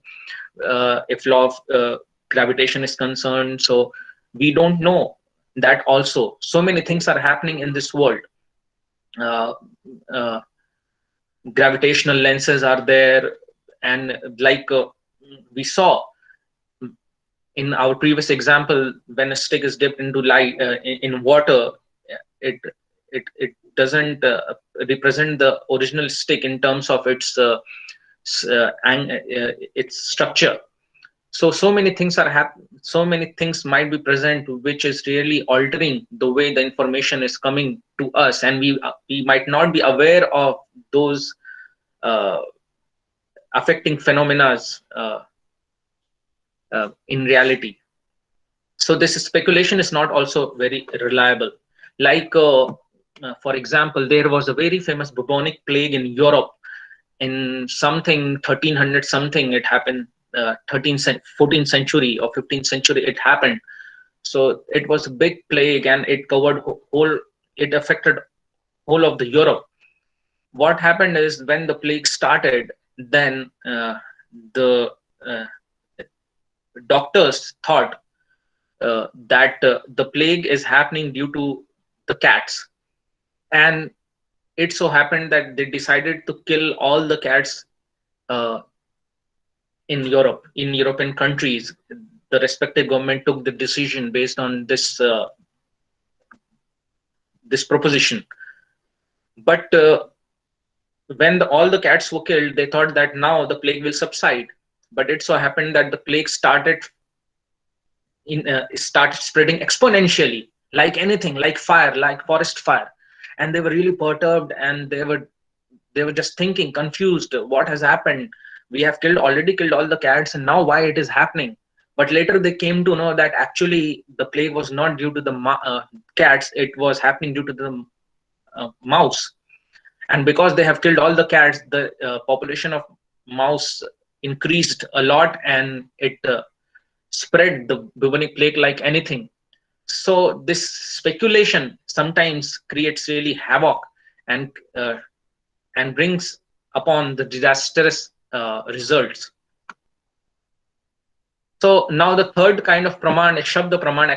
if law of gravitation is concerned. So we don't know that. Also, so many things are happening in this world. uh, uh, Gravitational lenses are there, and like we saw in our previous example, when a stick is dipped into light in water, it it doesn't represent the original stick in terms of its structure. So many things are so many things might be present which is really altering the way the information is coming to us, and we might not be aware of those uh, affecting phenomena in reality. So this speculation is not also very reliable. Like for example, there was a very famous bubonic plague in Europe in something 1300 something. It happened 14th century or 15th century it happened. So it was a big plague, and it covered it affected whole of the Europe. What happened is, when the plague started, then the uh, doctors thought that the plague is happening due to the cats, and it so happened that they decided to kill all the cats uh, in Europe, in European countries. The respective government took the decision based on this proposition. But when all the cats were killed, they thought that now the plague will subside. But it so happened that the plague started spreading exponentially, like anything, like fire, like forest fire. And they were really perturbed, and they were just thinking, confused, what has happened? We have already killed all the cats, and now why it is happening? But later they came to know that actually the plague was not due to the cats, it was happening due to the mouse. And because they have killed all the cats, the population of mouse increased a lot, and it spread the bubonic plague like anything. So this speculation sometimes creates really havoc, and brings upon the disastrous results. So now the third kind of praman is Shabda Praman,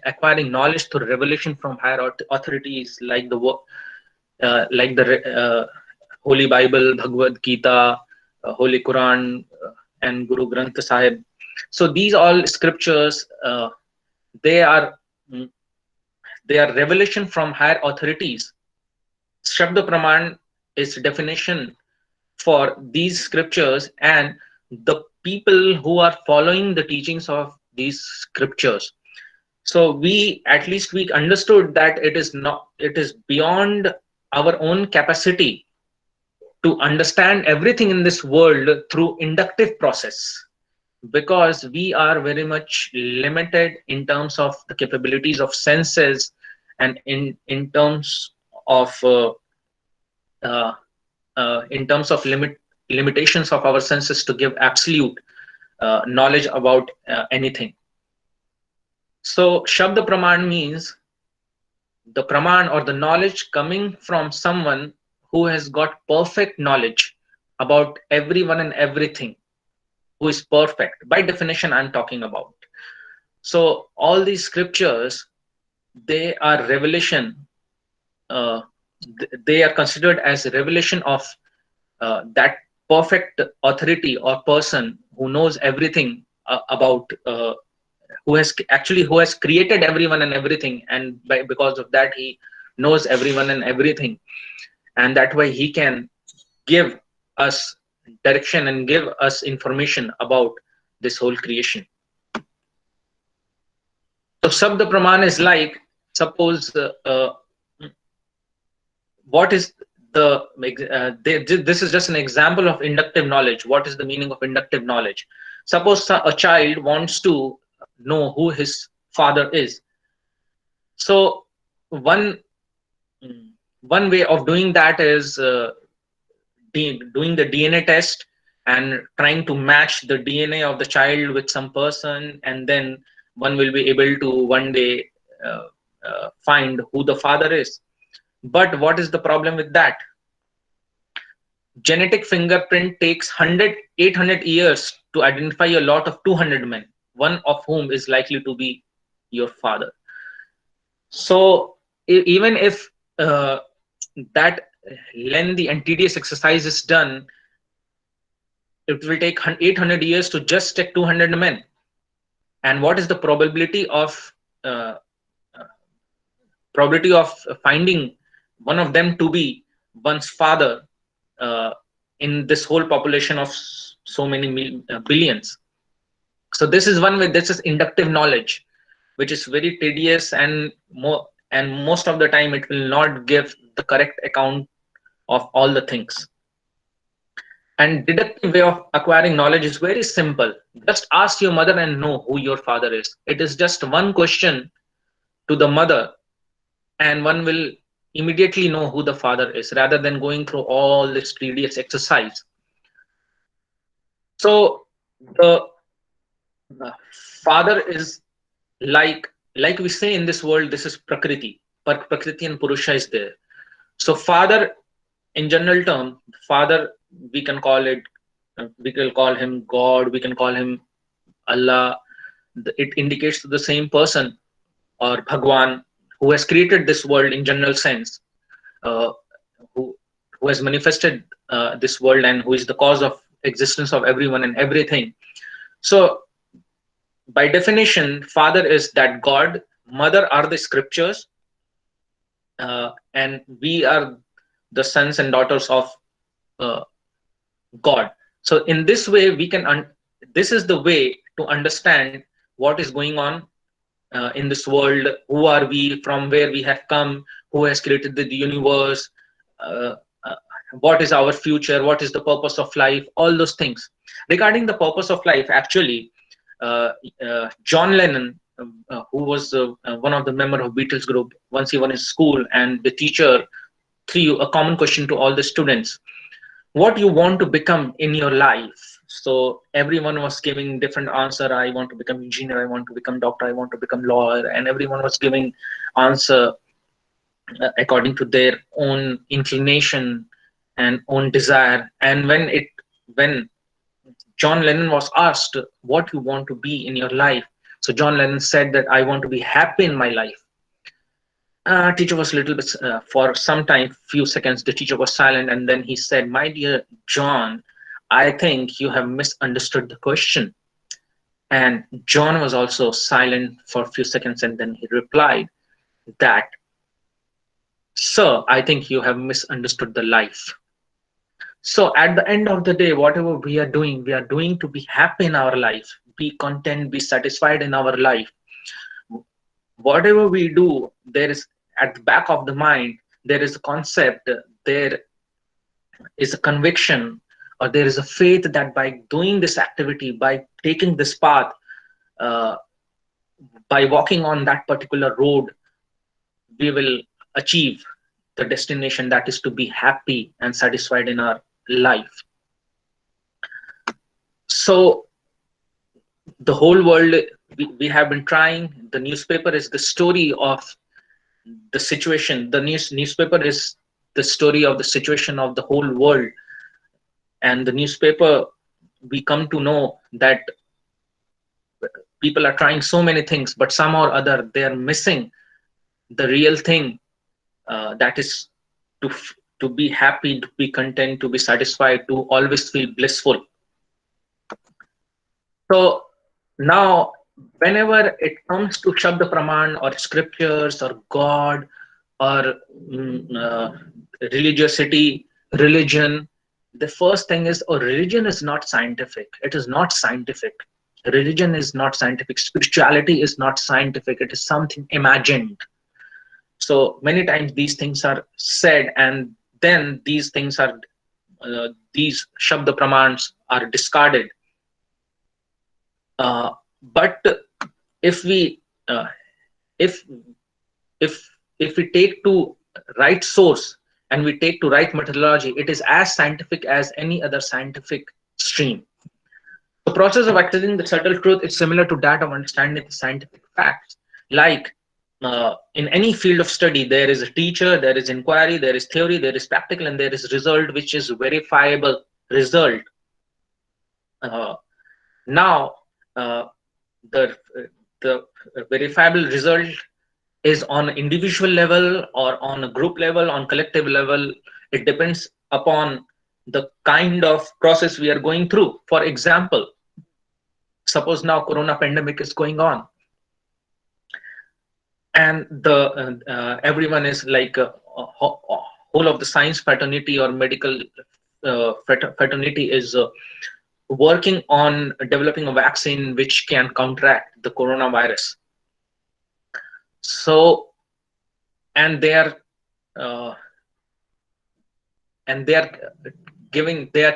acquiring knowledge through revelation from higher authorities like the Holy Bible, Bhagavad Gita, Holy Quran, and Guru Granth Sahib. So these all scriptures, they are mm, they are revelation from higher authorities. Shabda Praman is definition for these scriptures and the people who are following the teachings of these scriptures. So at least we understood that it is beyond our own capacity to understand everything in this world through inductive process, because we are very much limited in terms of the capabilities of senses and in terms of uh, limitations of our senses to give absolute knowledge about anything. So Shabda Praman means the Praman or the knowledge coming from someone who has got perfect knowledge about everyone and everything, who is perfect. By definition, I'm talking about. So all these scriptures, they are revelation. Uh, they are considered as a revelation of that perfect authority or person who knows everything about who has created everyone and everything, and because of that he knows everyone and everything, and that way he can give us direction and give us information about this whole creation. So Shabda Praman is like, suppose what is this is just an example of inductive knowledge. What is the meaning of inductive knowledge? Suppose a child wants to know who his father is. So one one way of doing that is doing the DNA test and trying to match the DNA of the child with some person, and then one will be able to one day find who the father is. But what is the problem with that? Genetic fingerprint takes 800 years to identify a lot of 200 men, one of whom is likely to be your father. So even if that lengthy and tedious exercise is done, it will take 800 years to just check 200 men. And what is the uh, probability of finding one of them to be one's father uh, in this whole population of so many billions? So this is one way. This is inductive knowledge, which is very tedious, and most of the time it will not give the correct account of all the things. And deductive way of acquiring knowledge is very simple. Just ask your mother and know who your father is. It is just one question to the mother, and one will immediately know who the father is, rather than going through all this tedious exercise. So the father is like we say in this world, this is Prakriti. Prakriti and Purusha is there. So father, in general term, father, we can call him God, we can call him Allah. It indicates to the same person, or Bhagwan, who has created this world in general sense, uh, who has manifested this world, and who is the cause of existence of everyone and everything. So by definition, father is that God, mother are the scriptures, and we are the sons and daughters of God. So in this way, we can this is the way to understand what is going on in this world. Who are we? From where we have come? Who has created the universe? Uh, uh, what is our future? What is the purpose of life? All those things. Regarding the purpose of life, actually, John Lennon, who was one of the member of Beatles group, once he was in school, and the teacher threw a common question to all the students: what you want to become in your life? So everyone was giving different answer. I want to become engineer, I want to become doctor, I want to become lawyer, and everyone was giving answer according to their own inclination and own desire. And when John Lennon was asked what you want to be in your life. So John Lennon said that I want to be happy in my life. Teacher was a little bit, for some time, few seconds, the teacher was silent, and then he said, my dear John, I think you have misunderstood the question. And John was also silent for a few seconds, and then he replied that, sir, I think you have misunderstood the life. So at the end of the day, whatever we are doing to be happy in our life, be content, be satisfied in our life. Whatever we do, there is at the back of the mind, there is a concept, there is a conviction, or there is a faith that by doing this activity, by taking this path, uh, by walking on that particular road, we will achieve the destination, that is to be happy and satisfied in our life. So the whole world, we have been trying. The newspaper is the story of the situation. The newspaper is the story of the situation of the whole world. And the newspaper, we come to know that people are trying so many things, but somehow or other they are missing the real thing, that is to to be happy, to be content, to be satisfied, to always feel blissful. So now, whenever it comes to Shabda Praman or scriptures or God or religiosity, religion, the first thing is, oh, religion is not scientific. It is not scientific. Religion is not scientific. Spirituality is not scientific. It is something imagined. So many times these things are said, and then these things are, these Shabda Pramans are discarded. But if we if if we take to right source and we take to right methodology, it is as scientific as any other scientific stream. The process of accessing the subtle truth is similar to that of understanding the scientific facts. Like in any field of study, there is a teacher, there is inquiry, there is theory, there is practical, and there is result, which is verifiable result. Now, the verifiable result is on individual level or on a group level, on collective level. It depends upon the kind of process we are going through. For example, suppose now corona pandemic is going on, and the everyone is like whole of the science fraternity or medical fraternity is working on developing a vaccine which can counteract the coronavirus. So, and they are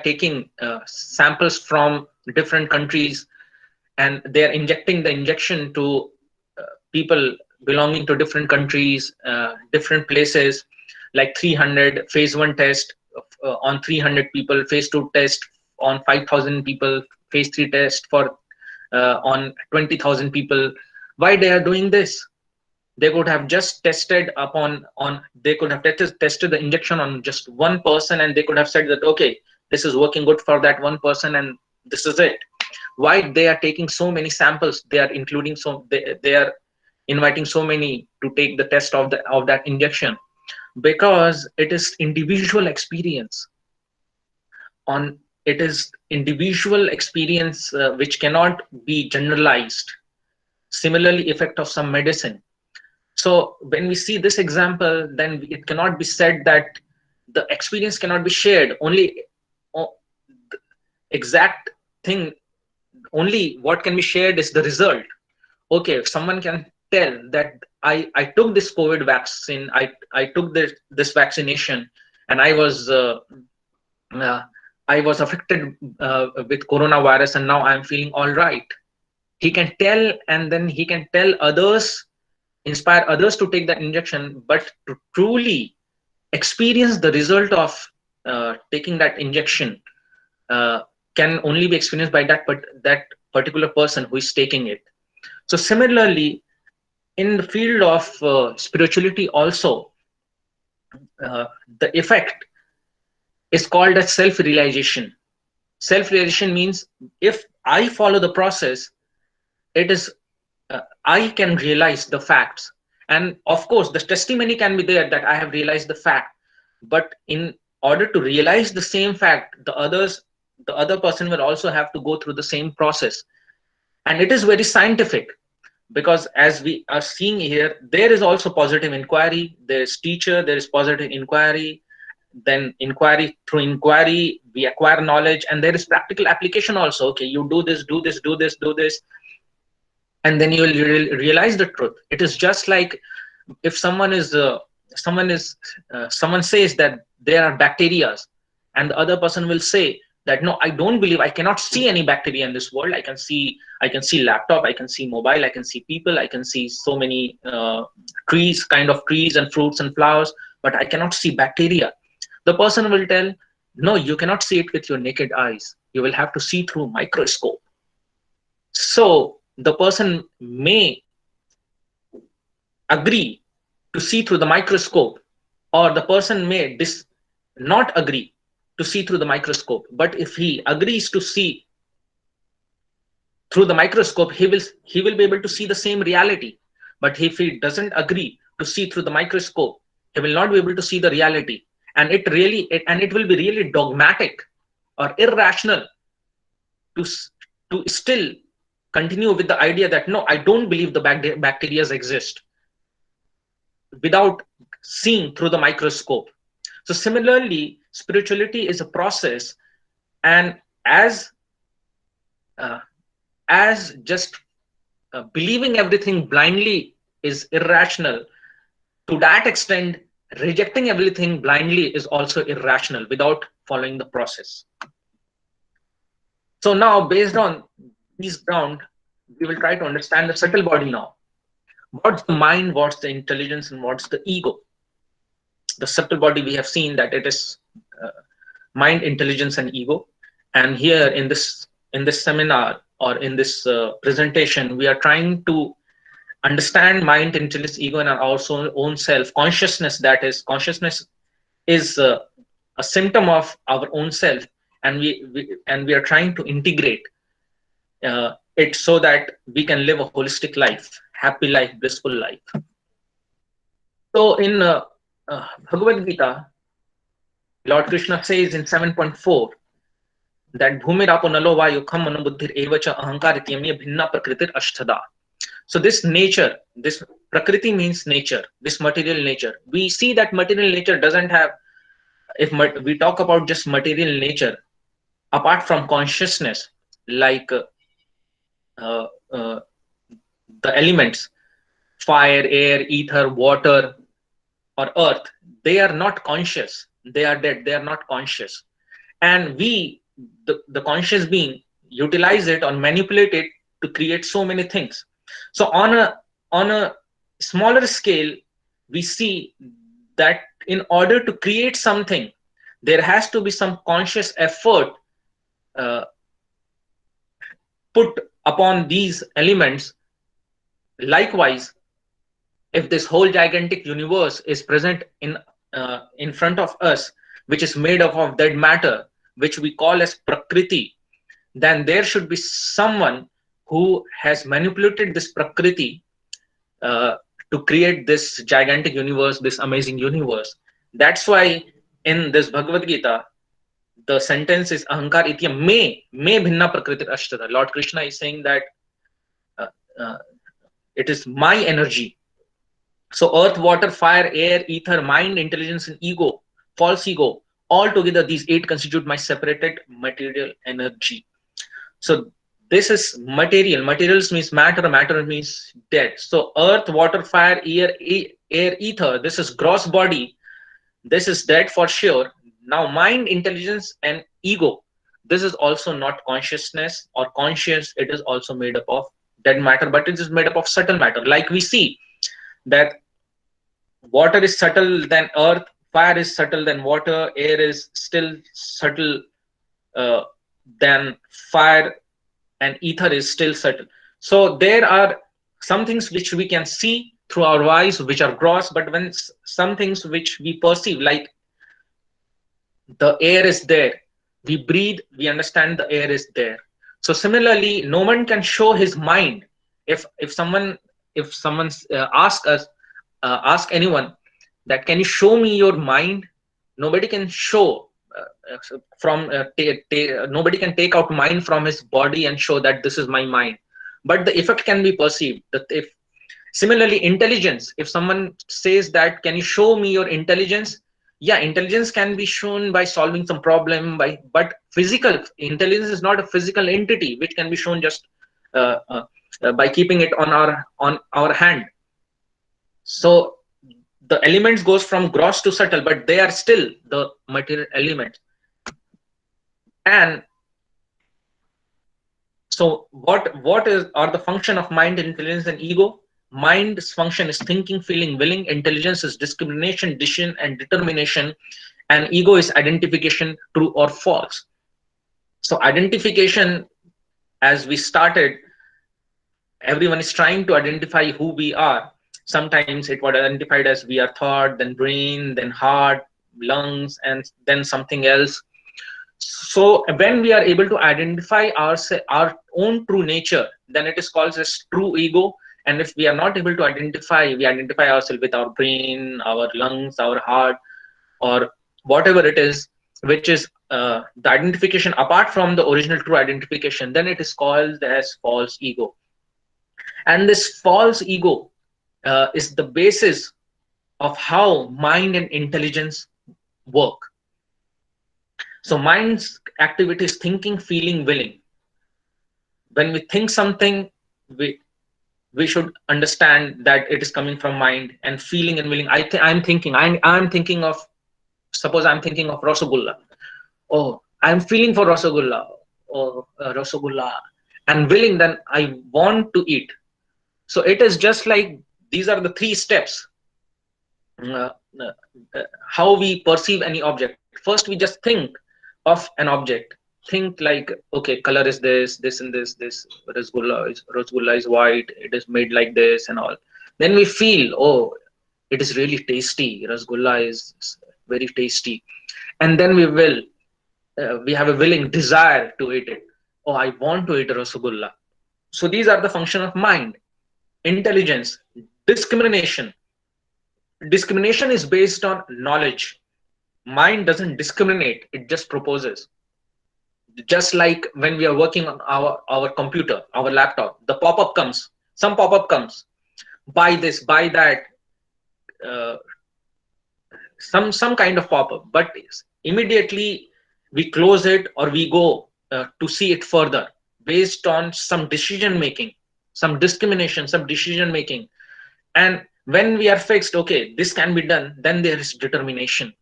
taking samples from different countries, and they are injecting the injection to people belonging to different countries, different places, like 300 phase 1 test on 300 people, phase 2 test on 5,000 people, phase 3 test for on 20,000 people. Why they are doing this? They could have just tested they could have tested the injection on just one person, and they could have said that, okay, this is working good for that one person, and this is it. Why they are taking so many samples? They are including they are inviting so many to take the test of that injection, because it is individual experience. It is individual experience which cannot be generalized. Similarly, effect of some medicine. So when we see this example, then it cannot be said that the experience cannot be shared. Only the exact thing, only what can be shared is the result. Okay, if someone can tell that I took this COVID vaccine, I took this vaccination, and I was affected with coronavirus, and now I'm feeling all right. He can tell, and then he can tell others, inspire others to take that injection. But to truly experience the result of taking that injection can only be experienced by that particular person who is taking it. So similarly, in the field of spirituality also, the effect is called as self-realization. Self-realization means if I follow the process, it is I can realize the facts. And of course, the testimony can be there that I have realized the fact. But in order to realize the same fact, the other person will also have to go through the same process. And it is very scientific, because as we are seeing here, there is also positive inquiry, there is teacher, there is positive inquiry, then inquiry, through inquiry we acquire knowledge, and there is practical application also. Okay, you do this, do this, do this, do this, and then you will realize the truth. It is just like if someone says that there are bacteria, and the other person will say that no, I don't believe, I cannot see any bacteria in this world. I can see laptop, I can see mobile, I can see people, I can see so many trees, kind of trees and fruits and flowers, but I cannot see bacteria. The person will tell, no, you cannot see it with your naked eyes, you will have to see through microscope. So the person may agree to see through the microscope, or the person may not agree to see through the microscope. But if he agrees to see through the microscope, he will be able to see the same reality. But if he doesn't agree to see through the microscope, he will not be able to see the reality. And it will be really dogmatic or irrational to still continue with the idea that no, I don't believe the bacteria exist, without seeing through the microscope. So similarly, spirituality is a process, and as just believing everything blindly is irrational, to that extent, rejecting everything blindly is also irrational without following the process. So now, based on these ground, we will try to understand the subtle body now. What's the mind, what's the intelligence, and what's the ego? The subtle body, we have seen that it is mind, intelligence, and ego. And here in this seminar, or in this presentation, we are trying to understand mind, intelligence, ego, and our own self. Consciousness, that is, consciousness is a symptom of our own self, and we are trying to integrate it so that we can live a holistic life, happy life, blissful life. So in Bhagavad Gita, Lord Krishna says in 7.4 that Bhumirapo nalo vayu kham manubuddhir evacha ahankar ityamya bhinna prakritir ashtada. So this nature, this prakriti means nature, this material nature. We see that material nature doesn't have, if we talk about just material nature, apart from consciousness, like the elements, fire, air, ether, water, or earth, they are not conscious. They are dead. They are not conscious. And we, the conscious being, utilize it or manipulate it to create so many things. So on a smaller scale, we see that in order to create something, there has to be some conscious effort put upon these elements. Likewise, if this whole gigantic universe is present in front of us, which is made up of dead matter, which we call as Prakriti, then there should be someone who has manipulated this Prakriti to create this gigantic universe, this amazing universe. That's why in this Bhagavad Gita, the sentence is Ahankar Ityam me bhinna prakritir ashtada. Lord Krishna is saying that it is my energy. So earth, water, fire, air, ether, mind, intelligence, and ego, false ego, all together these 8 constitute my separated material energy. So this is material. Materials means matter, matter means dead. So earth, water, fire, air, ether, this is gross body. This is dead for sure. Now mind, intelligence, and ego, this is also not consciousness or conscious. It is also made up of dead matter, but it is made up of subtle matter. Like we see that water is subtle than earth, fire is subtle than water, air is still subtle than fire, and ether is still subtle. So there are some things which we can see through our eyes, which are gross, but when some things which we perceive, like the air is there, We breathe, we understand the air is there. So similarly, no one can show his mind. If someone, if someone ask us, ask anyone that can you show me your mind, nobody can show from nobody can take out mind from his body and show that this is my mind, but the effect can be perceived. That if similarly intelligence, if someone says that can you show me your intelligence, yeah, intelligence can be shown by solving some problem, by, but physical intelligence is not a physical entity which can be shown just uh, uh, by keeping it on our hand. So the elements goes from gross to subtle, but they are still the material elements. And so what is are the function of mind, intelligence, and ego? Mind's function is thinking, feeling, willing. Intelligence is discrimination, decision, and determination. And ego is identification, true or false. So identification, as we started, everyone is trying to identify who we are. Sometimes it was identified as we are thought, then brain, then heart, lungs, and then something else. So when we are able to identify our own true nature, then it is called as true ego. And if we are not able to identify, we identify ourselves with our brain, our lungs, our heart, or whatever it is, which is the identification apart from the original true identification, then it is called as false ego. And this false ego is the basis of how mind and intelligence work. So mind's activity is thinking, feeling, willing. When we think something, we should understand that it is coming from mind. And feeling and willing, I'm thinking of, suppose I'm thinking of Rasagulla. Oh, I'm feeling for Rasagulla, or Rasagulla, and willing, then I want to eat. So it is just like these are the three steps. uh, how we perceive any object. First, we just think of an object. Think like, okay, color is this and this. Rasgulla is white. It is made like this and all. Then we feel, oh, it is really tasty. Rasgulla is very tasty, and then we have a willing desire to eat it. Oh, I want to eat rasgulla. So these are the function of mind. Intelligence, discrimination. Discrimination is based on knowledge. Mind doesn't discriminate, it just proposes. Just like when we are working on our computer, our laptop, the pop-up comes, some pop-up comes, buy this, buy that, uh, some kind of pop-up, but immediately we close it or we go to see it further based on some decision making, some discrimination, some decision making. And when we are fixed, okay, this can be done, then there is determination.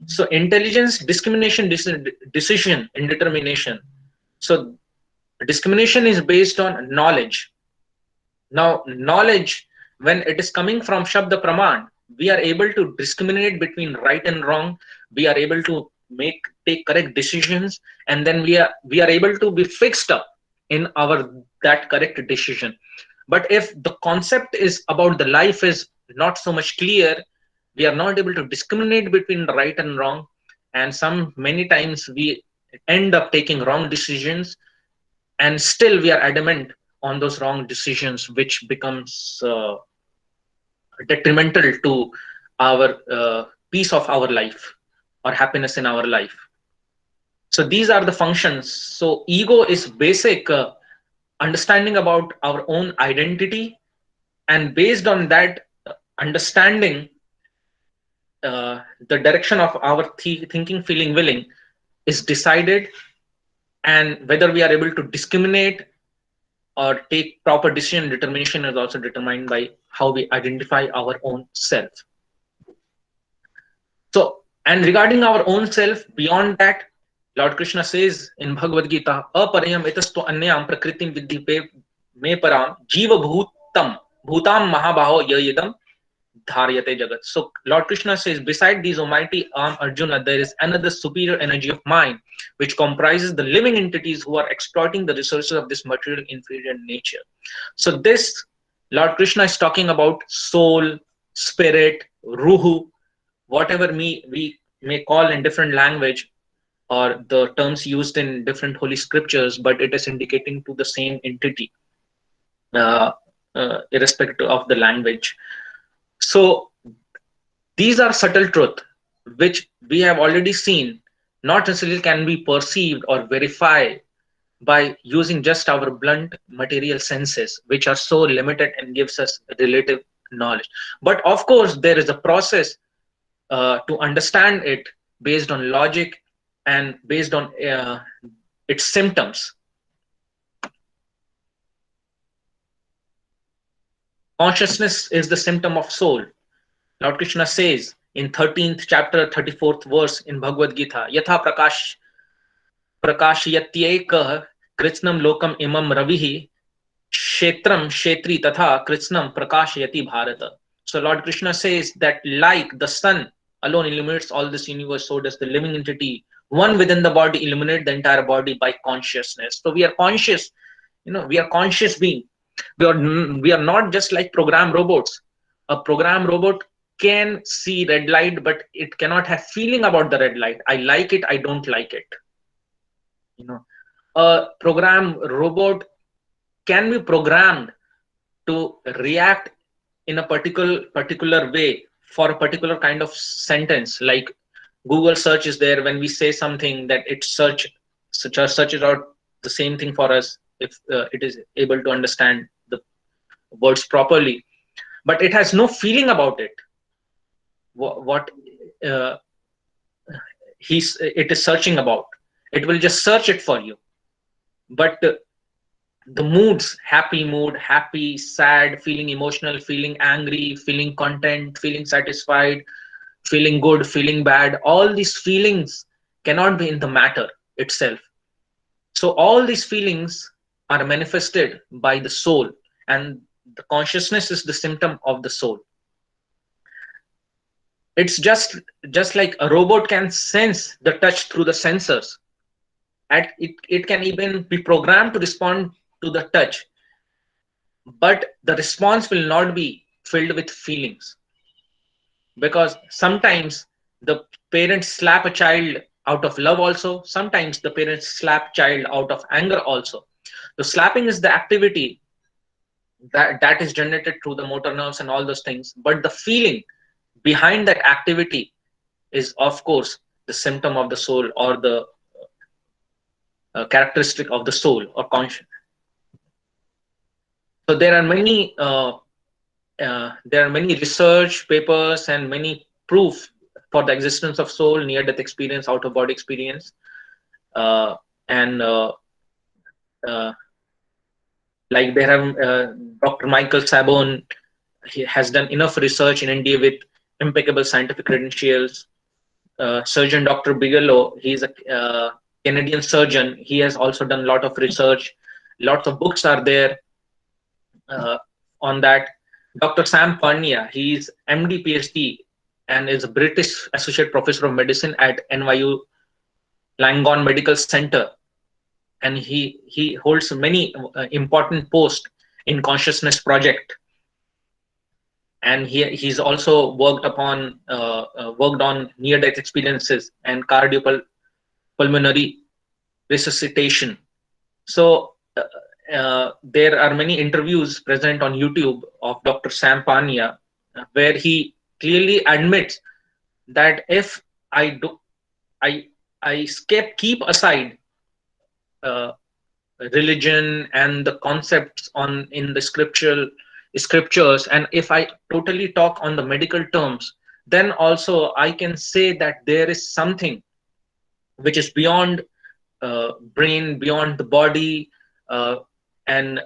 So intelligence, discrimination, decision, and determination. So discrimination is based on knowledge. Now knowledge, when it is coming from Shabda Praman, we are able to discriminate between right and wrong. We are able to take correct decisions, and then we are able to be fixed up in our that correct decision. But if the concept is about the life is not so much clear, we are not able to discriminate between right and wrong, and many times we end up taking wrong decisions, and still we are adamant on those wrong decisions, which becomes detrimental to our peace of our life or happiness in our life. So these are the functions. So ego is basic understanding about our own identity, and based on that understanding, the direction of our thinking, feeling, willing is decided, and whether we are able to discriminate or take proper decision, determination is also determined by how we identify our own self. So, and regarding our own self, beyond that, Lord Krishna says in Bhagavad Gita, "Aparayam itasto anyam prakritim vidhi me param jiva bhutam bhutam mahabaho yayidam dharyate jagat." So Lord Krishna says, beside these almighty arm Arjuna, there is another superior energy of mind, which comprises the living entities who are exploiting the resources of this material inferior nature. So this, Lord Krishna is talking about soul, spirit, ruhu, whatever we may call in different language, or the terms used in different holy scriptures, but it is indicating to the same entity, uh, irrespective of the language. So these are subtle truth which we have already seen, not necessarily can be perceived or verified by using just our blunt material senses, which are so limited and gives us relative knowledge. But of course, there is a process to understand it based on logic and based on its symptoms. Consciousness is the symptom of soul. Lord Krishna says in 13th chapter, 34th verse in Bhagavad Gita, Yatha Prakashayatyekah Krishnam Lokam Imam Ravihi Kshetram Kshetri Tatha Krishnam Prakashayati Bharata. So Lord Krishna says that like the sun alone illuminates all this universe, so does the living entity, one within the body, illuminate the entire body by consciousness. So we are conscious, we are conscious being. We are not just like program robots. A program robot can see red light, but it cannot have feeling about the red light. I like it, I don't like it. A program robot can be programmed to react in a particular way for a particular kind of sentence. Like Google search is there, when we say something, that it searches out the same thing for us if it is able to understand the words properly, but it has no feeling about it, what uh, it is searching about. It will just search it for you, but the moods, happy mood, happy, sad, feeling emotional, feeling angry, feeling content, feeling satisfied, feeling good, feeling bad, all these feelings cannot be in the matter itself. So all these feelings are manifested by the soul, and the consciousness is the symptom of the soul. It's just like a robot can sense the touch through the sensors, and it can even be programmed to respond to the touch, but the response will not be filled with feelings, because sometimes the parents slap a child out of love also, sometimes the parents slap child out of anger also. So slapping is the activity that is generated through the motor nerves and all those things, but the feeling behind that activity is of course the symptom of the soul, or the characteristic of the soul or conscience. So there are many research papers and many proof for the existence of soul, near-death experience, out-of-body experience, and like there have Dr. Michael Sabon, he has done enough research in India with impeccable scientific credentials. Surgeon Dr. Bigelow, he's a Canadian surgeon. He has also done a lot of research. Lots of books are there on that. Dr. Sam Parnia, he's MD, PhD, and is a British Associate Professor of Medicine at NYU Langone Medical Center. And he holds many important posts in Consciousness Project. And he's also worked on near-death experiences and cardiopulmonary resuscitation. So there are many interviews present on YouTube of Dr. Sam Parnia, where he clearly admits that if I keep aside religion and the concepts in the scriptures, and if I totally talk on the medical terms, then also I can say that there is something which is beyond brain, beyond the body, and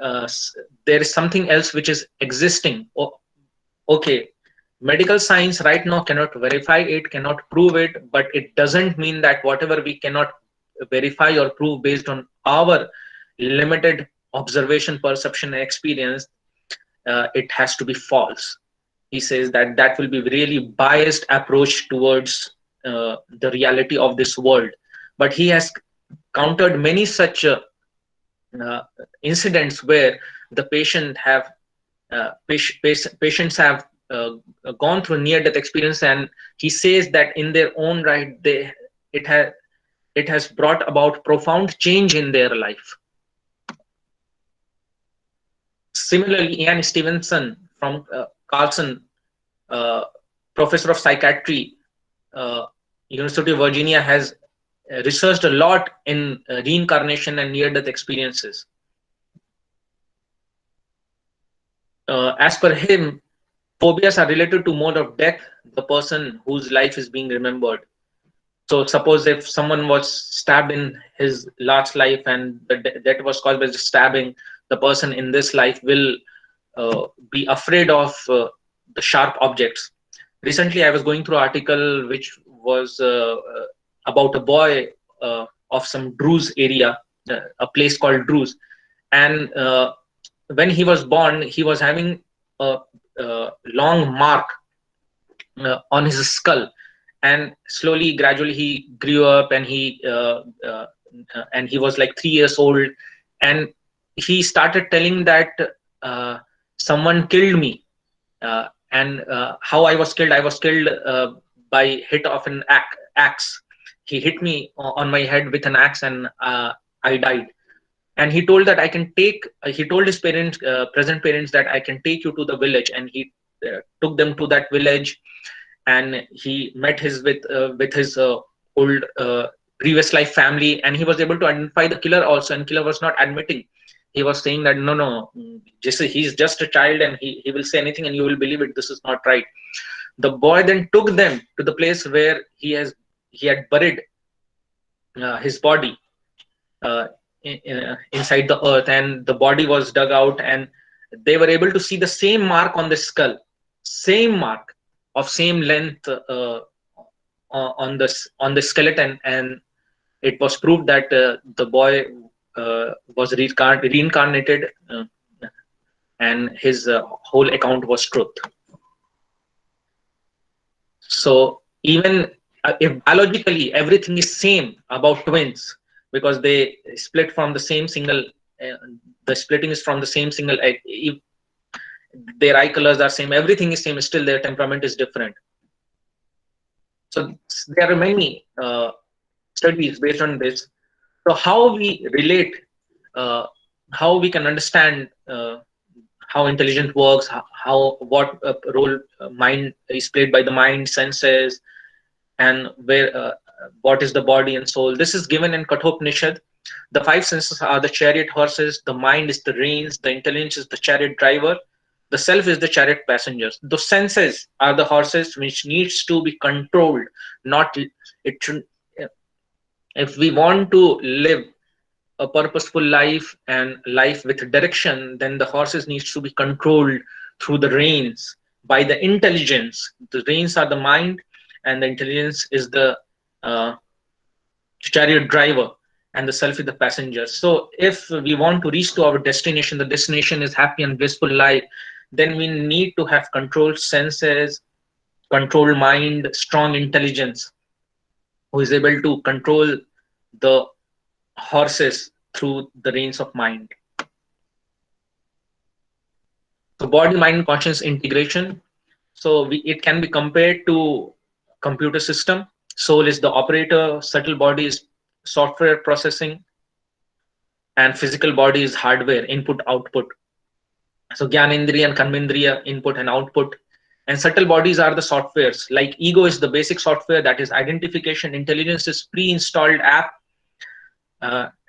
there is something else which is existing. Okay, medical science right now cannot verify it, cannot prove it, but it doesn't mean that whatever we cannot verify or prove based on our limited observation, perception, and experience, it has to be false. He says that that will be really biased approach towards the reality of this world. But he has countered many such incidents where the patients have gone through near-death experience, and he says that in their own right, it has brought about profound change in their life. Similarly, Ian Stevenson from Carlson, professor of psychiatry, University of Virginia, has researched a lot in reincarnation and near-death experiences. As per him, phobias are related to mode of death, the person whose life is being remembered. So suppose if someone was stabbed in his last life and the death was caused by the stabbing, the person in this life will be afraid of the sharp objects. Recently, I was going through an article which was about a boy of some Druze area, a place called Druze. And when he was born, he was having a long mark on his skull. And slowly, gradually, he grew up, and he was like 3 years old, and he started telling that someone killed me, and how I was killed. I was killed by hit of an axe. He hit me on my head with an axe, and I died. And he told that I can take. He told his parents, present parents, that I can take you to the village, and he took them to that village. And he met with his old previous life family, and he was able to identify the killer also, and killer was not admitting. He was saying that no, he's just a child, and he will say anything and you will believe it. This is not right. The boy then took them to the place where he had buried his body inside the earth, and the body was dug out, and they were able to see the same mark on the skull, same mark of same length on the skeleton, and it was proved that the boy was reincarnated, and his whole account was truth. So even if biologically everything is same about twins, because they split from the same single, the splitting is from the same single egg. If their eye colors are same, everything is same, still their temperament is different. So there are many studies based on this. So how we relate, how we can understand how intelligence works, what role mind is played by the mind, senses, and where what is the body and soul. This is given in Kathopanishad. The 5 senses are the chariot horses, the mind is the reins, the intelligence is the chariot driver, the self is the chariot passengers. The senses are the horses which needs to be controlled. Not it should. If we want to live a purposeful life and life with direction, then the horses needs to be controlled through the reins by the intelligence. The reins are the mind, and the intelligence is the chariot driver, and the self is the passenger. So if we want to reach to our destination, the destination is happy and blissful life, then we need to have controlled senses, controlled mind, strong intelligence, who is able to control the horses through the reins of mind. So body, mind, conscious integration. So it can be compared to computer system. Soul is the operator, subtle body is software processing, and physical body is hardware, input, output. So Gyanendriya and Karmendriya, input and output. And subtle bodies are the softwares. Like ego is the basic software, that is identification. Intelligence is pre-installed app.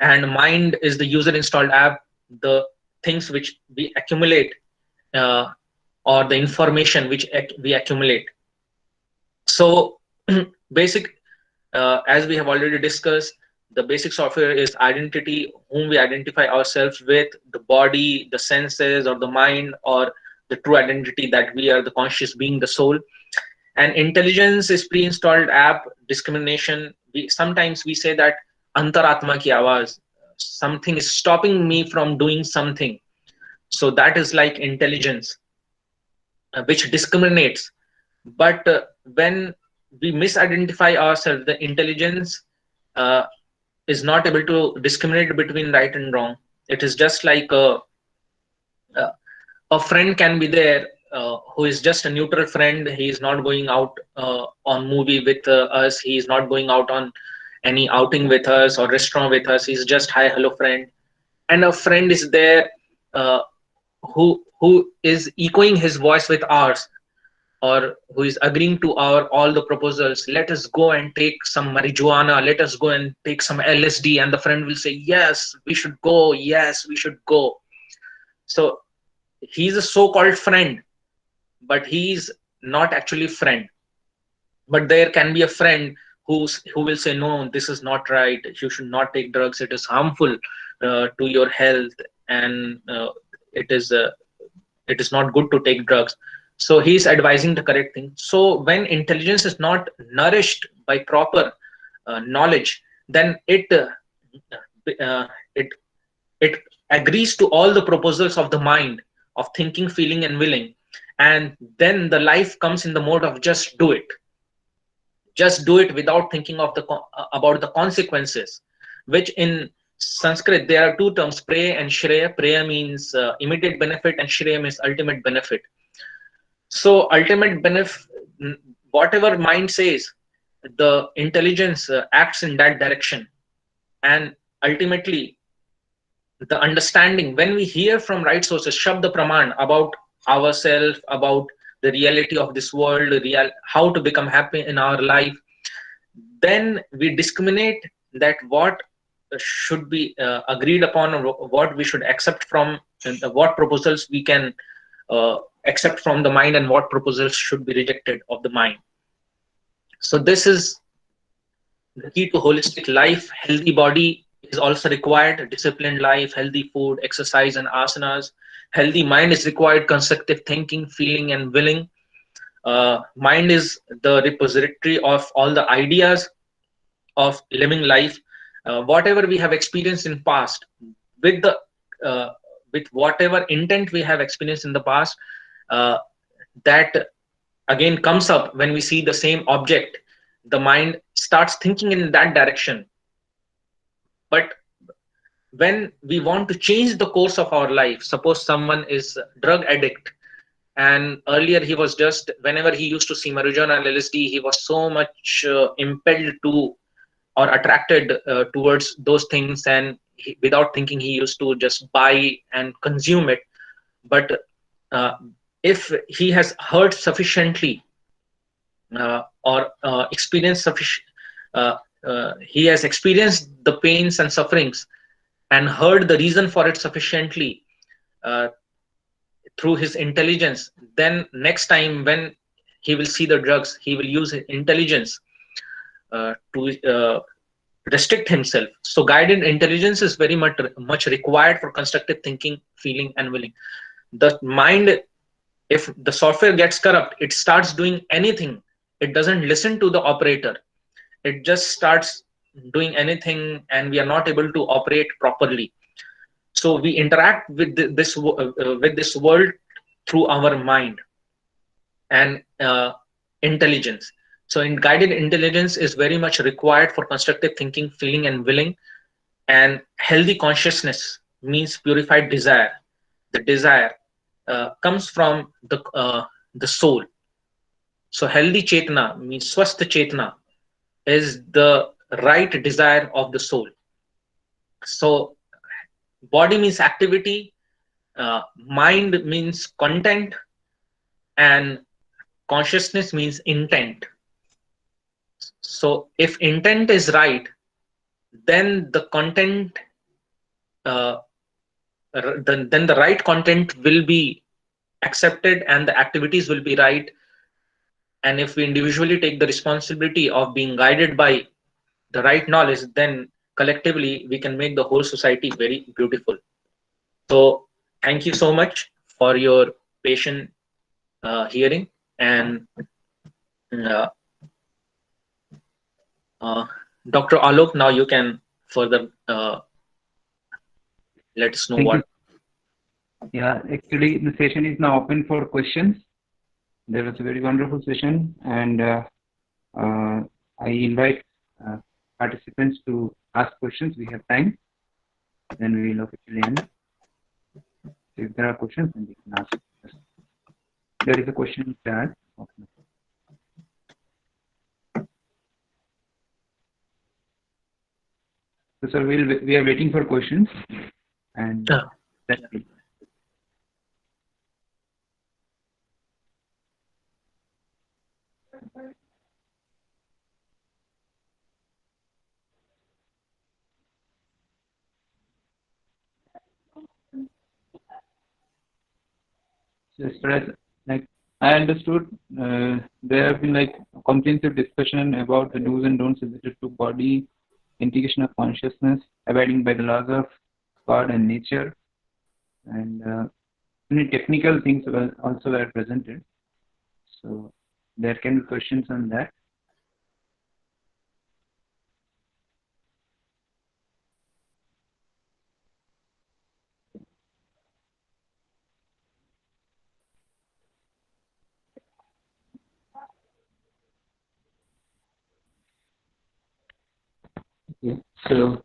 And mind is the user-installed app, the things which we accumulate, or the information which we accumulate. So basic, as we have already discussed, the basic software is identity, whom we identify ourselves with, the body, the senses, or the mind, or the true identity that we are the conscious being, the soul. And intelligence is pre-installed app, discrimination. Sometimes we say that antaratma ki awaaz, something is stopping me from doing something. So that is like intelligence, which discriminates. But when we misidentify ourselves, the intelligence is not able to discriminate between right and wrong. It is just like a friend can be there who is just a neutral friend. He is not going out on movie with us. He is not going out on any outing with us or restaurant with us. He's just hi, hello, friend, and a friend is there uh, who is echoing his voice with ours, or who is agreeing to our all the proposals. Let us go and take some marijuana. Let us go and take some LSD, and the friend will say, yes, we should go. Yes, we should go. So he's a so-called friend, but he's not actually friend. But there can be a friend who will say, no, this is not right, you should not take drugs, it is harmful to your health, and it is uh, it is not good to take drugs. So he is advising the correct thing. So when intelligence is not nourished by proper knowledge, then uh, it it agrees to all the proposals of the mind, of thinking, feeling, and willing, and then the life comes in the mode of just do it without thinking of about the consequences, which in Sanskrit there are two terms, preya and shreya. Preya means immediate benefit, and shreya means ultimate benefit. So ultimate benefit, whatever mind says, the intelligence acts in that direction. And ultimately, the understanding, when we hear from right sources, shabda praman, about ourselves, about the reality of this world, how to become happy in our life, then we discriminate that what should be agreed upon, or what we should accept from, and what proposals we can accept from the mind, and what proposals should be rejected of the mind. So this is the key to holistic life. Healthy body is also required, disciplined life, healthy food, exercise, and asanas. Healthy mind is required, constructive thinking, feeling, and willing. Mind is the repository of all the ideas of living life. Whatever we have experienced in past, with the uh, with whatever intent we have experienced in the past, uh, that again comes up when we see the same object. The mind starts thinking in that direction. But when we want to change the course of our life, suppose someone is a drug addict, and earlier he was just, whenever he used to see marijuana and LSD, he was so much impelled to, or attracted towards those things, and without thinking he used to just buy and consume it. But uh, if he has heard sufficiently, or experienced sufficient, uh, he has experienced the pains and sufferings, and heard the reason for it sufficiently uh, through his intelligence, then next time when he will see the drugs, he will use his intelligence to restrict himself. So guided intelligence is very much required for constructive thinking, feeling, and willing. The mind, if the software gets corrupt, it starts doing anything. It doesn't listen to the operator. It just starts doing anything, and we are not able to operate properly. So we interact with this world through our mind and intelligence. So in guided intelligence is very much required for constructive thinking, feeling, and willing. And healthy consciousness means purified desire. The desire comes from the soul. So healthy chetna means swasth chetna is the right desire of the soul. So body means activity, mind means content, and consciousness means intent. So if intent is right, then the content, uh, then the right content will be accepted, and the activities will be right. And if we individually take the responsibility of being guided by the right knowledge, then collectively we can make the whole society very beautiful. So thank you so much for your patient hearing. And uh, uh, Dr. Alok, now you can further let us know Thank you. what. Yeah, actually, the session is now open for questions. There was a very wonderful session, and I invite participants to ask questions. We have time, then we will officially end. So if there are questions, then we can ask. There is a question in chat. Okay. So, sir, we are waiting for questions, and that's it. So, as far as like I understood, there have been like comprehensive discussion about the do's and don'ts related to body, integration of consciousness, abiding by the laws of God and nature, and many technical things also were presented. So there can be questions on that. Okay. So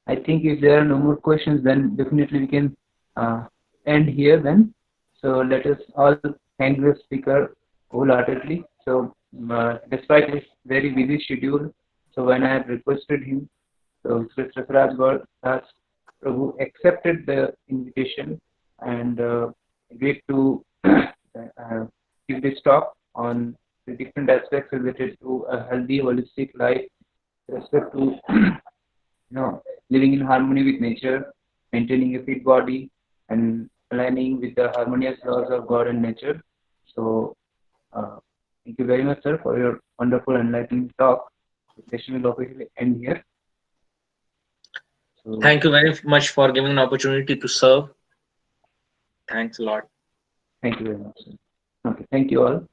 I think if there are no more questions, then definitely we can end here then. So let us all thank the speaker wholeheartedly. So despite his very busy schedule, so when I had requested him, so Sri Srasaraj Das Prabhu accepted the invitation and agreed to give this talk on the different aspects related to a healthy, holistic life, respect to living in harmony with nature, maintaining a fit body, and aligning with the harmonious laws of God and nature. So, thank you very much, sir, for your wonderful enlightening talk. The session will officially end here. So, Thank you very much for giving an opportunity to serve. Thanks a lot. Thank you very much, sir. Okay, thank you all.